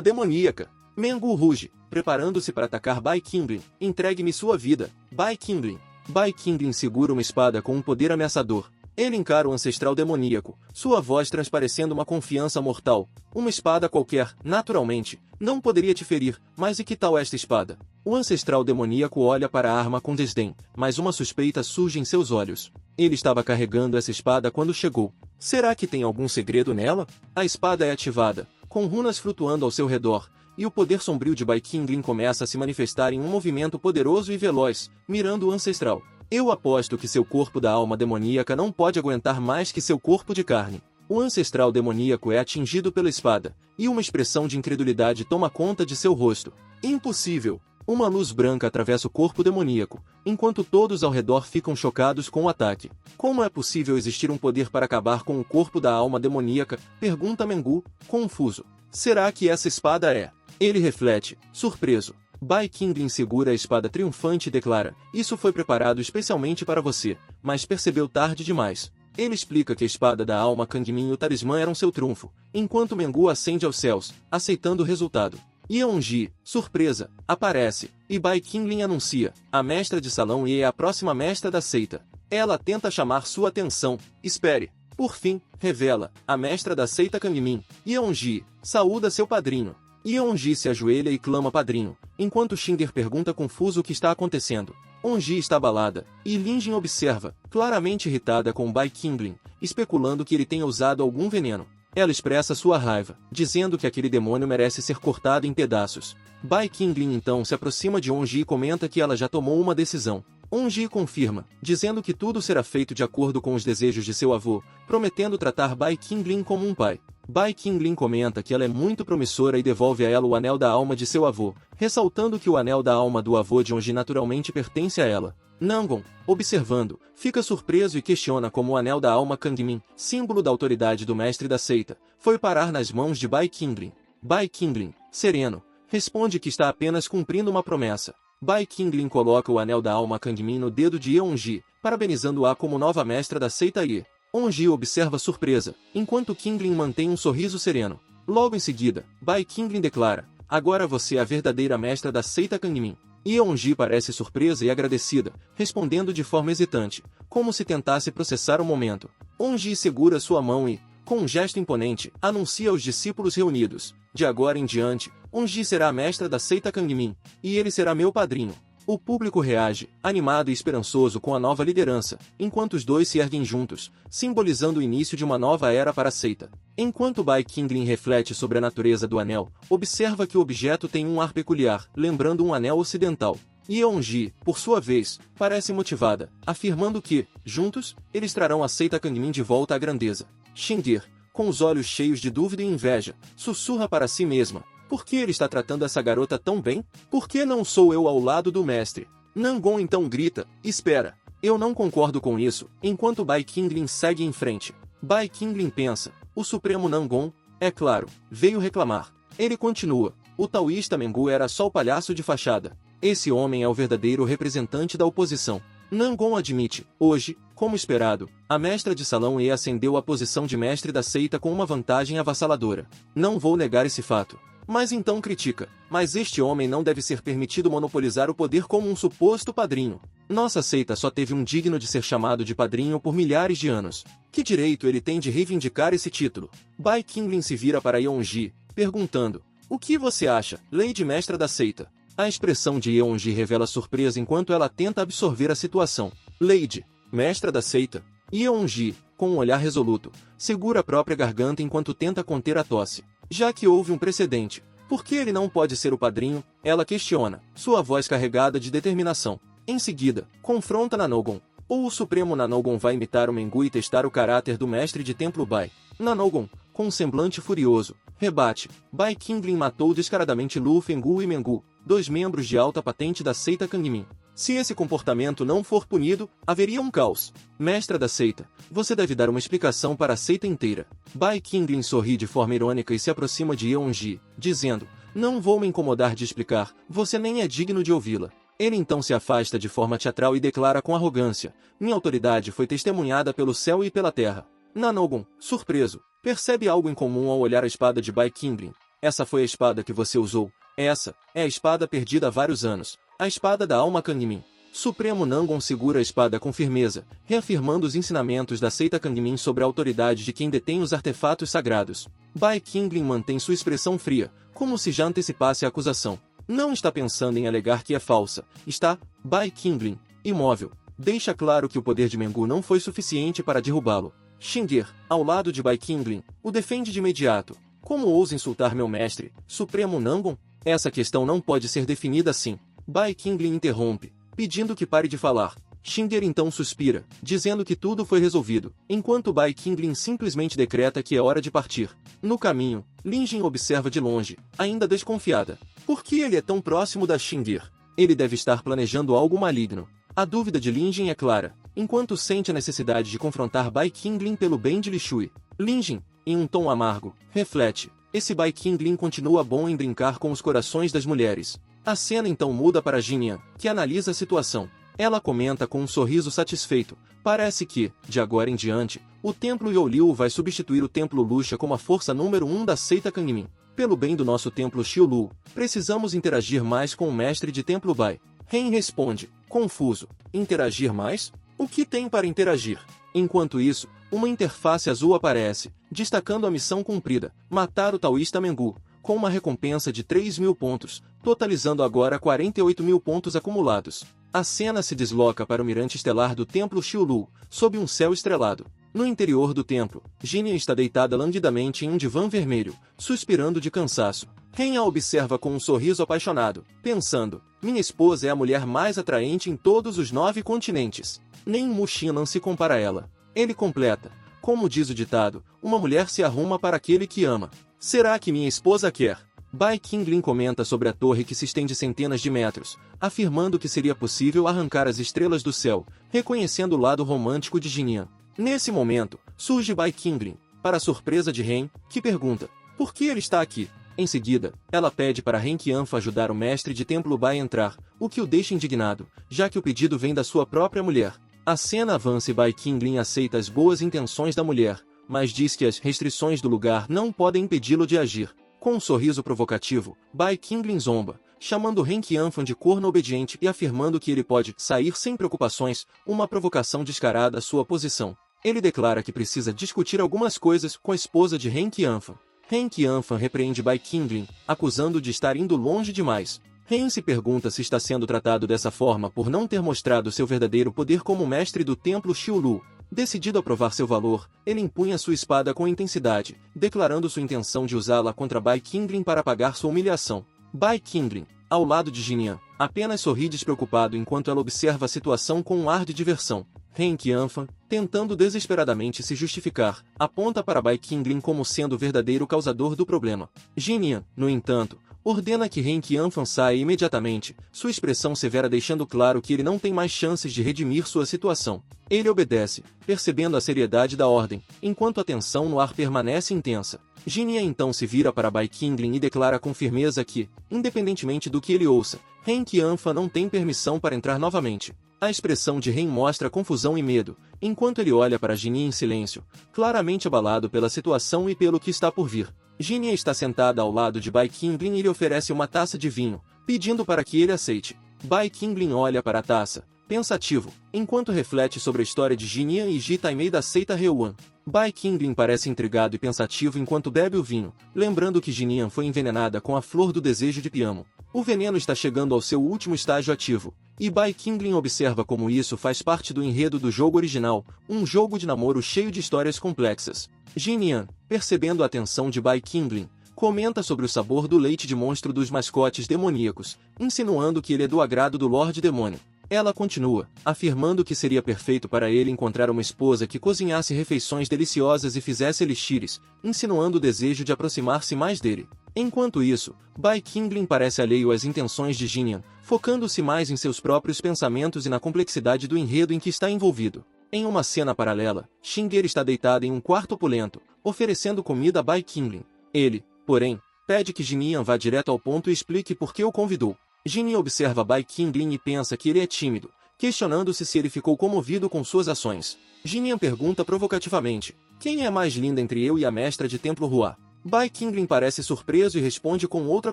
demoníaca. Mengu ruge, preparando-se para atacar Bai Qingling. Entregue-me sua vida, Bai Qingling. Bai Qingling segura uma espada com um poder ameaçador. Ele encara o ancestral demoníaco, sua voz transparecendo uma confiança mortal. Uma espada qualquer, naturalmente, não poderia te ferir, mas e que tal esta espada? O ancestral demoníaco olha para a arma com desdém, mas uma suspeita surge em seus olhos. Ele estava carregando essa espada quando chegou. Será que tem algum segredo nela? A espada é ativada, com runas flutuando ao seu redor, e o poder sombrio de Bai Qingling começa a se manifestar em um movimento poderoso e veloz, mirando o ancestral. Eu aposto que seu corpo da alma demoníaca não pode aguentar mais que seu corpo de carne. O ancestral demoníaco é atingido pela espada, e uma expressão de incredulidade toma conta de seu rosto. Impossível! Uma luz branca atravessa o corpo demoníaco, enquanto todos ao redor ficam chocados com o ataque. Como é possível existir um poder para acabar com o corpo da alma demoníaca? Pergunta Mengu, confuso. Será que essa espada é? Ele reflete, surpreso. Bai Qingling segura a espada triunfante e declara, isso foi preparado especialmente para você, mas percebeu tarde demais. Ele explica que a espada da alma Kangmin e o talismã eram seu trunfo, enquanto Mengu ascende aos céus, aceitando o resultado. Yeonji, surpresa, aparece, e Bai Qingling anuncia, a mestra de salão e é a próxima mestra da seita. Ela tenta chamar sua atenção, espere. Por fim, revela, a mestra da seita Kangmin. Yeonji, saúda seu padrinho. Yeonji se ajoelha e clama padrinho, enquanto Xingir pergunta confuso o que está acontecendo. Onji está abalada, e Lin Jin observa, claramente irritada com Bai Qingling, especulando que ele tenha usado algum veneno. Ela expressa sua raiva, dizendo que aquele demônio merece ser cortado em pedaços. Bai Qingling então se aproxima de Onji e comenta que ela já tomou uma decisão. Onji confirma, dizendo que tudo será feito de acordo com os desejos de seu avô, prometendo tratar Bai Qingling como um pai. Bai Qingling comenta que ela é muito promissora e devolve a ela o anel da alma de seu avô, ressaltando que o anel da alma do avô de Onji naturalmente pertence a ela. Nangon, observando, fica surpreso e questiona como o anel da alma Kangmin, símbolo da autoridade do mestre da seita, foi parar nas mãos de Bai Qingling. Bai Qingling, sereno, responde que está apenas cumprindo uma promessa. Bai Qingling coloca o anel da alma Kangmin no dedo de Yeonji, parabenizando-a como nova mestra da seita Ye. Onji observa surpresa, enquanto Qingling mantém um sorriso sereno. Logo em seguida, Bai Qingling declara, agora você é a verdadeira mestra da seita Kangmin. Yeonji parece surpresa e agradecida, respondendo de forma hesitante, como se tentasse processar o momento. Onji segura sua mão e, com um gesto imponente, anuncia aos discípulos reunidos, de agora em diante, Onji será a mestra da seita Kangmin, e ele será meu padrinho. O público reage, animado e esperançoso com a nova liderança, enquanto os dois se erguem juntos, simbolizando o início de uma nova era para a seita. Enquanto Bai Qingling reflete sobre a natureza do anel, observa que o objeto tem um ar peculiar, lembrando um anel ocidental. Yeonji, por sua vez, parece motivada, afirmando que, juntos, eles trarão a seita Kangmin de volta à grandeza. Xingir, com os olhos cheios de dúvida e inveja, sussurra para si mesma, por que ele está tratando essa garota tão bem? Por que não sou eu ao lado do mestre? Nangon então grita, espera, eu não concordo com isso, enquanto Bai Qingling segue em frente. Bai Qingling pensa, o supremo Nangon, é claro, veio reclamar. Ele continua, o taoísta Mengu era só o palhaço de fachada. Esse homem é o verdadeiro representante da oposição. Nangon admite, hoje, como esperado, a mestra de salão E ascendeu à posição de mestre da seita com uma vantagem avassaladora. Não vou negar esse fato. Mas então critica, mas este homem não deve ser permitido monopolizar o poder como um suposto padrinho. Nossa seita só teve um digno de ser chamado de padrinho por milhares de anos. Que direito ele tem de reivindicar esse título? Bai Qingling se vira para Yeonji, perguntando, o que você acha, Lady Mestra da seita? A expressão de Yeonji revela surpresa enquanto ela tenta absorver a situação. Lady, Mestra da seita? Yeonji, com um olhar resoluto, segura a própria garganta enquanto tenta conter a tosse. Já que houve um precedente, por que ele não pode ser o padrinho? Ela questiona, sua voz carregada de determinação. Em seguida, confronta Nanogon. Ou o Supremo Nanogon vai imitar o Mengu e testar o caráter do mestre de templo Bai. Nanogon, com um semblante furioso, rebate, Bai Qingling matou descaradamente Lu Fenggu e Mengu, dois membros de alta patente da seita Kangmin. Se esse comportamento não for punido, haveria um caos. Mestra da seita, você deve dar uma explicação para a seita inteira. Bai Qingling sorri de forma irônica e se aproxima de Yeonji, dizendo, não vou me incomodar de explicar, você nem é digno de ouvi-la. Ele então se afasta de forma teatral e declara com arrogância, minha autoridade foi testemunhada pelo céu e pela terra. Nanogon, surpreso, percebe algo em comum ao olhar a espada de Bai Qingling. Essa foi a espada que você usou. Essa é a espada perdida há vários anos. A espada da alma Kangmin. Supremo Nangon segura a espada com firmeza, reafirmando os ensinamentos da seita Kangmin sobre a autoridade de quem detém os artefatos sagrados. Bai Qingling mantém sua expressão fria, como se já antecipasse a acusação. Não está pensando em alegar que é falsa. Está, Bai Qingling, imóvel. Deixa claro que o poder de Mengu não foi suficiente para derrubá-lo. Xingir, ao lado de Bai Qingling, o defende de imediato. Como ousa insultar meu mestre, Supremo Nangon? Essa questão não pode ser definida assim. Bai Qingling interrompe, pedindo que pare de falar. Xingir então suspira, dizendo que tudo foi resolvido, enquanto Bai Qingling simplesmente decreta que é hora de partir. No caminho, Lin Jin observa de longe, ainda desconfiada. Por que ele é tão próximo da Xingir? Ele deve estar planejando algo maligno. A dúvida de Lin Jin é clara, enquanto sente a necessidade de confrontar Bai Qingling pelo bem de Li Shui. Lin Jin, em um tom amargo, reflete, esse Bai Qingling continua bom em brincar com os corações das mulheres. A cena então muda para Jinyan, que analisa a situação. Ela comenta com um sorriso satisfeito, parece que, de agora em diante, o templo Youliu vai substituir o templo Luxia como a força número 1 da seita Kangmin. Pelo bem do nosso templo Xiulu, precisamos interagir mais com o mestre de templo Bai. Ren responde, confuso, interagir mais? O que tem para interagir? Enquanto isso, uma interface azul aparece, destacando a missão cumprida, matar o taoísta Mengu, com uma recompensa de 3.000 pontos, totalizando agora 48.000 pontos acumulados. A cena se desloca para o mirante estelar do Templo Xiulu, sob um céu estrelado. No interior do templo, Jinyan está deitada languidamente em um divã vermelho, suspirando de cansaço. Ren a observa com um sorriso apaixonado, pensando, minha esposa é a mulher mais atraente em todos os 9 continentes. Nem Mushinan se compara a ela. Ele completa, como diz o ditado, uma mulher se arruma para aquele que ama. Será que minha esposa quer? Bai Qinglin comenta sobre a torre que se estende centenas de metros, afirmando que seria possível arrancar as estrelas do céu, reconhecendo o lado romântico de Jinyan. Nesse momento, surge Bai Qinglin, para a surpresa de Ren, que pergunta, por que ele está aqui? Em seguida, ela pede para Ren Qianfa ajudar o mestre de templo Bai a entrar, o que o deixa indignado, já que o pedido vem da sua própria mulher. A cena avança e Bai Qinglin aceita as boas intenções da mulher, mas diz que as restrições do lugar não podem impedi-lo de agir. Com um sorriso provocativo, Bai Qinglin zomba, chamando Ren Qianfa de corno obediente e afirmando que ele pode sair sem preocupações, uma provocação descarada à sua posição. Ele declara que precisa discutir algumas coisas com a esposa de Ren Qianfa. Ren Qianfa repreende Bai Qinglin, acusando-o de estar indo longe demais. Ren se pergunta se está sendo tratado dessa forma por não ter mostrado seu verdadeiro poder como mestre do templo Xiulu. Decidido a provar seu valor, ele empunha sua espada com intensidade, declarando sua intenção de usá-la contra Bai Qinglin para apagar sua humilhação. Bai Qinglin, ao lado de Jinyan, apenas sorri despreocupado enquanto ela observa a situação com um ar de diversão. Ren Qianfa, tentando desesperadamente se justificar, aponta para Bai Qinglin como sendo o verdadeiro causador do problema. Jinyan, no entanto, ordena que Ren Qianfa saia imediatamente, sua expressão severa deixando claro que ele não tem mais chances de redimir sua situação. Ele obedece, percebendo a seriedade da ordem, enquanto a tensão no ar permanece intensa. Jinyan então se vira para Bai Qinglin e declara com firmeza que, independentemente do que ele ouça, Ren Qianfa não tem permissão para entrar novamente. A expressão de Ren mostra confusão e medo, enquanto ele olha para Jinyan em silêncio, claramente abalado pela situação e pelo que está por vir. Jinyan está sentada ao lado de Bai Qinglin e lhe oferece uma taça de vinho, pedindo para que ele aceite. Bai Qinglin olha para a taça, pensativo, enquanto reflete sobre a história de Jinyan e Ji Taimei da seita Heyuan. Bai Qinglin parece intrigado e pensativo enquanto bebe o vinho, lembrando que Jinyan foi envenenada com a flor do desejo de Piamo. O veneno está chegando ao seu último estágio ativo, e Bai Qinglin observa como isso faz parte do enredo do jogo original, um jogo de namoro cheio de histórias complexas. Jinyan, percebendo a atenção de Bai Qinglin, comenta sobre o sabor do leite de monstro dos mascotes demoníacos, insinuando que ele é do agrado do Lorde Demônio. Ela continua, afirmando que seria perfeito para ele encontrar uma esposa que cozinhasse refeições deliciosas e fizesse elixires, insinuando o desejo de aproximar-se mais dele. Enquanto isso, Bai Qinglin parece alheio às intenções de Jinyan, focando-se mais em seus próprios pensamentos e na complexidade do enredo em que está envolvido. Em uma cena paralela, Xinger está deitado em um quarto opulento, oferecendo comida a Bai Qinglin. Ele, porém, pede que Jinyan vá direto ao ponto e explique por que o convidou. Jinyan observa Bai Qinglin e pensa que ele é tímido, questionando-se se ele ficou comovido com suas ações. Jinyan pergunta provocativamente, quem é mais linda entre eu e a mestra de templo Hua? Bai Qinglin parece surpreso e responde com outra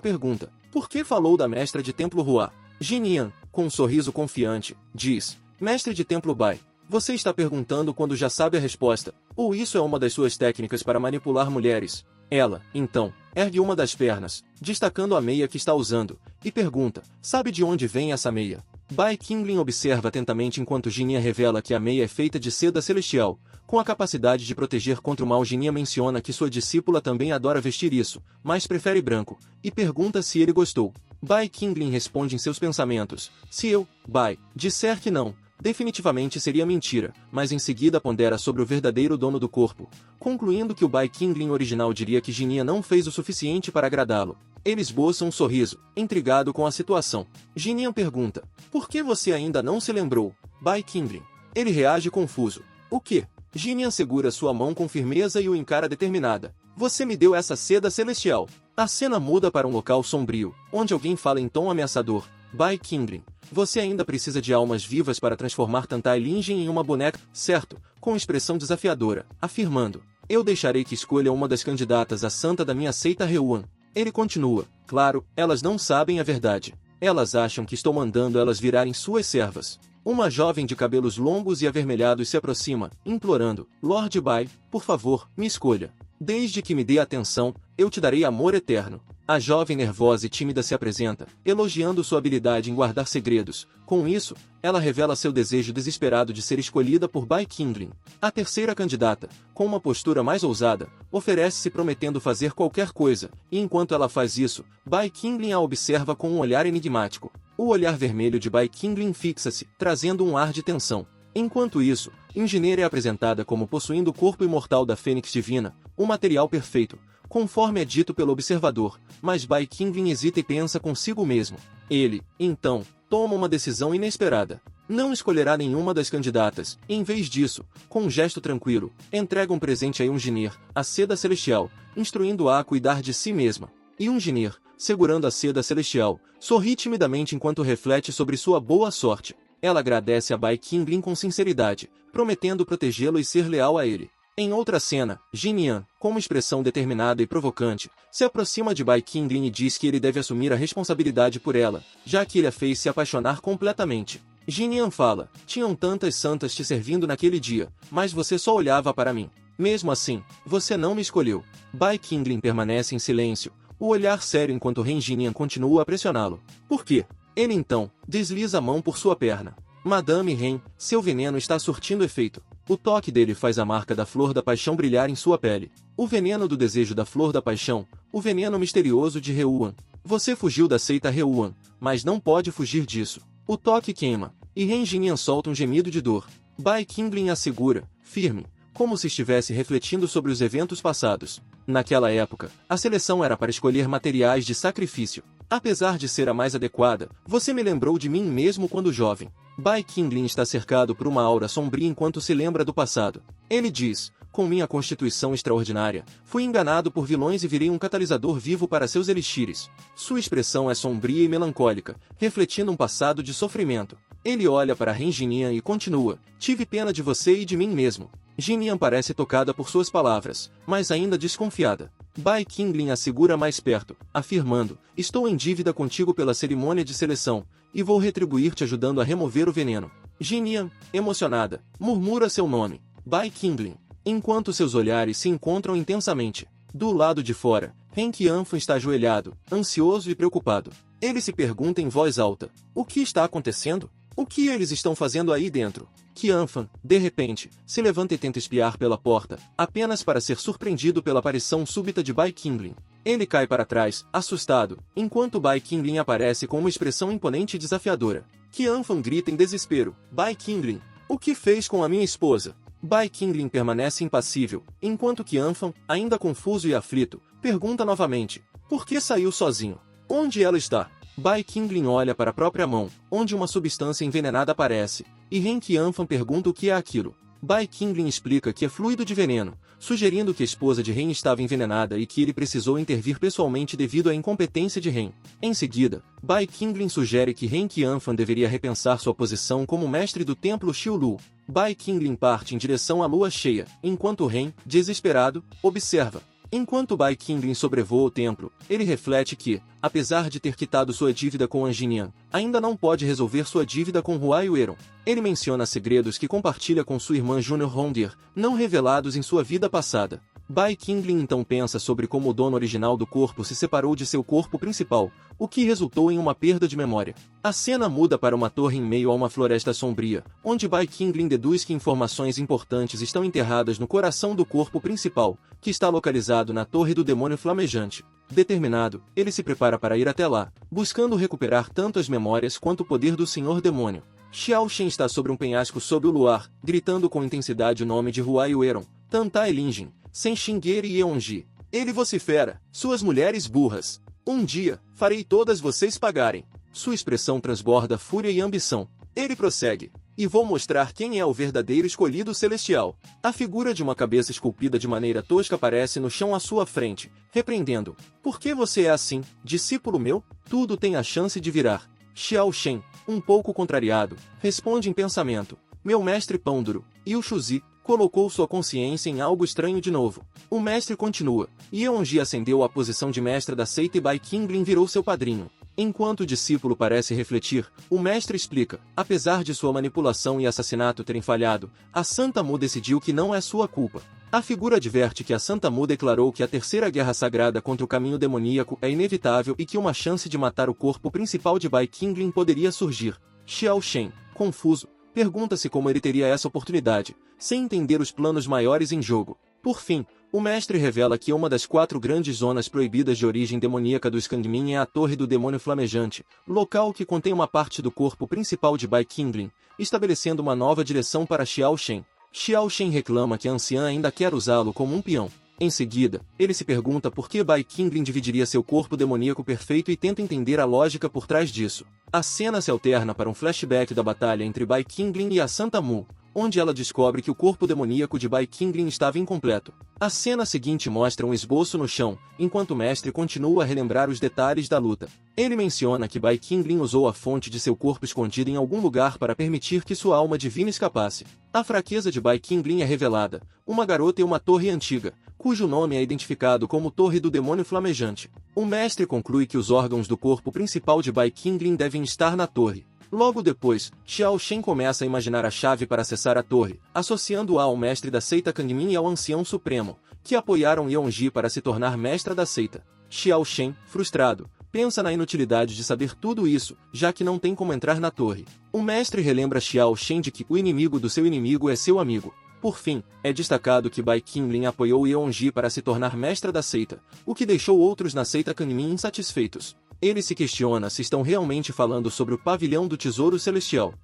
pergunta, por que falou da mestra de templo Hua? Jinyan, com um sorriso confiante, diz, mestre de templo Bai, você está perguntando quando já sabe a resposta, ou isso é uma das suas técnicas para manipular mulheres? Ela, então, ergue uma das pernas, destacando a meia que está usando, e pergunta, sabe de onde vem essa meia? Bai Qinglin observa atentamente enquanto Jinyan revela que a meia é feita de seda celestial, com a capacidade de proteger contra o mal. Jinyan menciona que sua discípula também adora vestir isso, mas prefere branco, e pergunta se ele gostou. Bai Qinglin responde em seus pensamentos, se eu, Bai, disser que não, definitivamente seria mentira, mas em seguida pondera sobre o verdadeiro dono do corpo, concluindo que o Bai Qinglin original diria que Jinyan não fez o suficiente para agradá-lo. Ele esboça um sorriso, intrigado com a situação. Jinyan pergunta, por que você ainda não se lembrou, Bai Qinglin? Ele reage confuso. O quê? Jinyan segura sua mão com firmeza e o encara determinada. Você me deu essa seda celestial. A cena muda para um local sombrio, onde alguém fala em tom ameaçador. Bai Qinglin, você ainda precisa de almas vivas para transformar Tantai Lingin em uma boneca, certo? Com expressão desafiadora, afirmando, eu deixarei que escolha uma das candidatas à santa da minha seita Heyuan. Ele continua, claro, elas não sabem a verdade. Elas acham que estou mandando elas virarem suas servas. Uma jovem de cabelos longos e avermelhados se aproxima, implorando, Lord Bai, por favor, me escolha. Desde que me dê atenção, eu te darei amor eterno. A jovem nervosa e tímida se apresenta, elogiando sua habilidade em guardar segredos. Com isso, ela revela seu desejo desesperado de ser escolhida por Bai Qingling. A terceira candidata, com uma postura mais ousada, oferece-se prometendo fazer qualquer coisa, e enquanto ela faz isso, Bai Qingling a observa com um olhar enigmático. O olhar vermelho de Bai Qingling fixa-se, trazendo um ar de tensão. Enquanto isso, Engineer é apresentada como possuindo o corpo imortal da Fênix Divina, o material perfeito, conforme é dito pelo observador, mas Bai Qingling hesita e pensa consigo mesmo. Ele, então, toma uma decisão inesperada. Não escolherá nenhuma das candidatas, e em vez disso, com um gesto tranquilo, entrega um presente a Engineer, a seda celestial, instruindo-a a cuidar de si mesma. E Engineer, segurando a seda celestial, sorri timidamente enquanto reflete sobre sua boa sorte. Ela agradece a Bai Qingling com sinceridade, prometendo protegê-lo e ser leal a ele. Em outra cena, Jin Yan, com uma expressão determinada e provocante, se aproxima de Bai Qingling e diz que ele deve assumir a responsabilidade por ela, já que ele a fez se apaixonar completamente. Jin Yan fala: tinham tantas santas te servindo naquele dia, mas você só olhava para mim. Mesmo assim, você não me escolheu. Bai Qingling permanece em silêncio, o olhar sério enquanto Ren Jinyan continua a pressioná-lo. Por quê? Ele então desliza a mão por sua perna. Madame Ren, seu veneno está surtindo efeito. O toque dele faz a marca da flor da paixão brilhar em sua pele. O veneno do desejo da flor da paixão, o veneno misterioso de Reuan. Você fugiu da seita Reuan, mas não pode fugir disso. O toque queima, e Ren Jinyan solta um gemido de dor. Bai Qingling a segura, firme, como se estivesse refletindo sobre os eventos passados. Naquela época, a seleção era para escolher materiais de sacrifício. Apesar de ser a mais adequada, você me lembrou de mim mesmo quando jovem. Bai Qingling está cercado por uma aura sombria enquanto se lembra do passado. Ele diz: com minha constituição extraordinária, fui enganado por vilões e virei um catalisador vivo para seus elixires. Sua expressão é sombria e melancólica, refletindo um passado de sofrimento. Ele olha para Ren Jinyan e continua: tive pena de você e de mim mesmo. Jinyan parece tocada por suas palavras, mas ainda desconfiada. Bai Qingling a segura mais perto, afirmando: estou em dívida contigo pela cerimônia de seleção, e vou retribuir-te ajudando a remover o veneno. Jinyan, emocionada, murmura seu nome: Bai Qingling, enquanto seus olhares se encontram intensamente. Do lado de fora, Ren Qianfan está ajoelhado, ansioso e preocupado. Ele se pergunta em voz alta: o que está acontecendo? O que eles estão fazendo aí dentro? Qianfan, de repente, se levanta e tenta espiar pela porta, apenas para ser surpreendido pela aparição súbita de Bai Qingling. Ele cai para trás, assustado, enquanto Bai Qingling aparece com uma expressão imponente e desafiadora. Qianfan grita em desespero: Bai Qingling, o que fez com a minha esposa? Bai Qingling permanece impassível, enquanto Qianfan, ainda confuso e aflito, pergunta novamente: por que saiu sozinho? Onde ela está? Bai Qingling olha para a própria mão, onde uma substância envenenada aparece, e Ren Qianfan pergunta o que é aquilo. Bai Qingling explica que é fluido de veneno, sugerindo que a esposa de Ren estava envenenada e que ele precisou intervir pessoalmente devido à incompetência de Ren. Em seguida, Bai Qingling sugere que Ren Qianfan deveria repensar sua posição como mestre do templo Xiulu. Bai Qingling parte em direção à lua cheia, enquanto Ren, desesperado, observa. Enquanto Bai Qingling sobrevoa o templo, ele reflete que, apesar de ter quitado sua dívida com Anjinian, ainda não pode resolver sua dívida com Huayueron. Ele menciona segredos que compartilha com sua irmã Junior Hondir, não revelados em sua vida passada. Bai Qingling então pensa sobre como o dono original do corpo se separou de seu corpo principal, o que resultou em uma perda de memória. A cena muda para uma torre em meio a uma floresta sombria, onde Bai Qingling deduz que informações importantes estão enterradas no coração do corpo principal, que está localizado na Torre do Demônio Flamejante. Determinado, ele se prepara para ir até lá, buscando recuperar tanto as memórias quanto o poder do Senhor Demônio. Xiao Shen está sobre um penhasco sob o luar, gritando com intensidade o nome de Huayueron, Tantai Linjin, Sen Xingere e Yeonji. Ele vocifera: suas mulheres burras. Um dia, farei todas vocês pagarem. Sua expressão transborda fúria e ambição. Ele prossegue: e vou mostrar quem é o verdadeiro escolhido celestial. A figura de uma cabeça esculpida de maneira tosca aparece no chão à sua frente, repreendendo: por que você é assim, discípulo meu? Tudo tem a chance de virar. Xiao Shen, um pouco contrariado, responde em pensamento: meu mestre pão duro, e o Shuzi, colocou sua consciência em algo estranho de novo. O mestre continua: Yeonji ascendeu à posição de mestre da seita e Bai Qingling virou seu padrinho. Enquanto o discípulo parece refletir, o mestre explica: apesar de sua manipulação e assassinato terem falhado, a Santa Mu decidiu que não é sua culpa. A figura adverte que a Santa Mu declarou que a terceira guerra sagrada contra o caminho demoníaco é inevitável e que uma chance de matar o corpo principal de Bai Qingling poderia surgir. Xiao Shen, confuso, pergunta-se como ele teria essa oportunidade, sem entender os planos maiores em jogo. Por fim, o mestre revela que uma das 4 grandes zonas proibidas de origem demoníaca do Skangmin é a Torre do Demônio Flamejante, local que contém uma parte do corpo principal de Bai Qingling, estabelecendo uma nova direção para Xiao Shen. Xiao Shen reclama que a anciã ainda quer usá-lo como um peão. Em seguida, ele se pergunta por que Bai Qingling dividiria seu corpo demoníaco perfeito e tenta entender a lógica por trás disso. A cena se alterna para um flashback da batalha entre Bai Qingling e a Santa Mu, onde ela descobre que o corpo demoníaco de Bai Qingling estava incompleto. A cena seguinte mostra um esboço no chão, enquanto o mestre continua a relembrar os detalhes da luta. Ele menciona que Bai Qingling usou a fonte de seu corpo escondida em algum lugar para permitir que sua alma divina escapasse. A fraqueza de Bai Qingling é revelada: uma garota e uma torre antiga, cujo nome é identificado como Torre do Demônio Flamejante. O mestre conclui que os órgãos do corpo principal de Bai Qingling devem estar na torre. Logo depois, Xiao Shen começa a imaginar a chave para acessar a torre, associando-a ao mestre da seita Kangmin e ao ancião supremo, que apoiaram Yeonji para se tornar mestra da seita. Xiao Shen, frustrado, pensa na inutilidade de saber tudo isso, já que não tem como entrar na torre. O mestre relembra Xiao Shen de que o inimigo do seu inimigo é seu amigo. Por fim, é destacado que Bai Qingling apoiou Yeonji para se tornar mestra da seita, o que deixou outros na seita Kangmin insatisfeitos. Ele se questiona se estão realmente falando sobre o Pavilhão do Tesouro Celestial.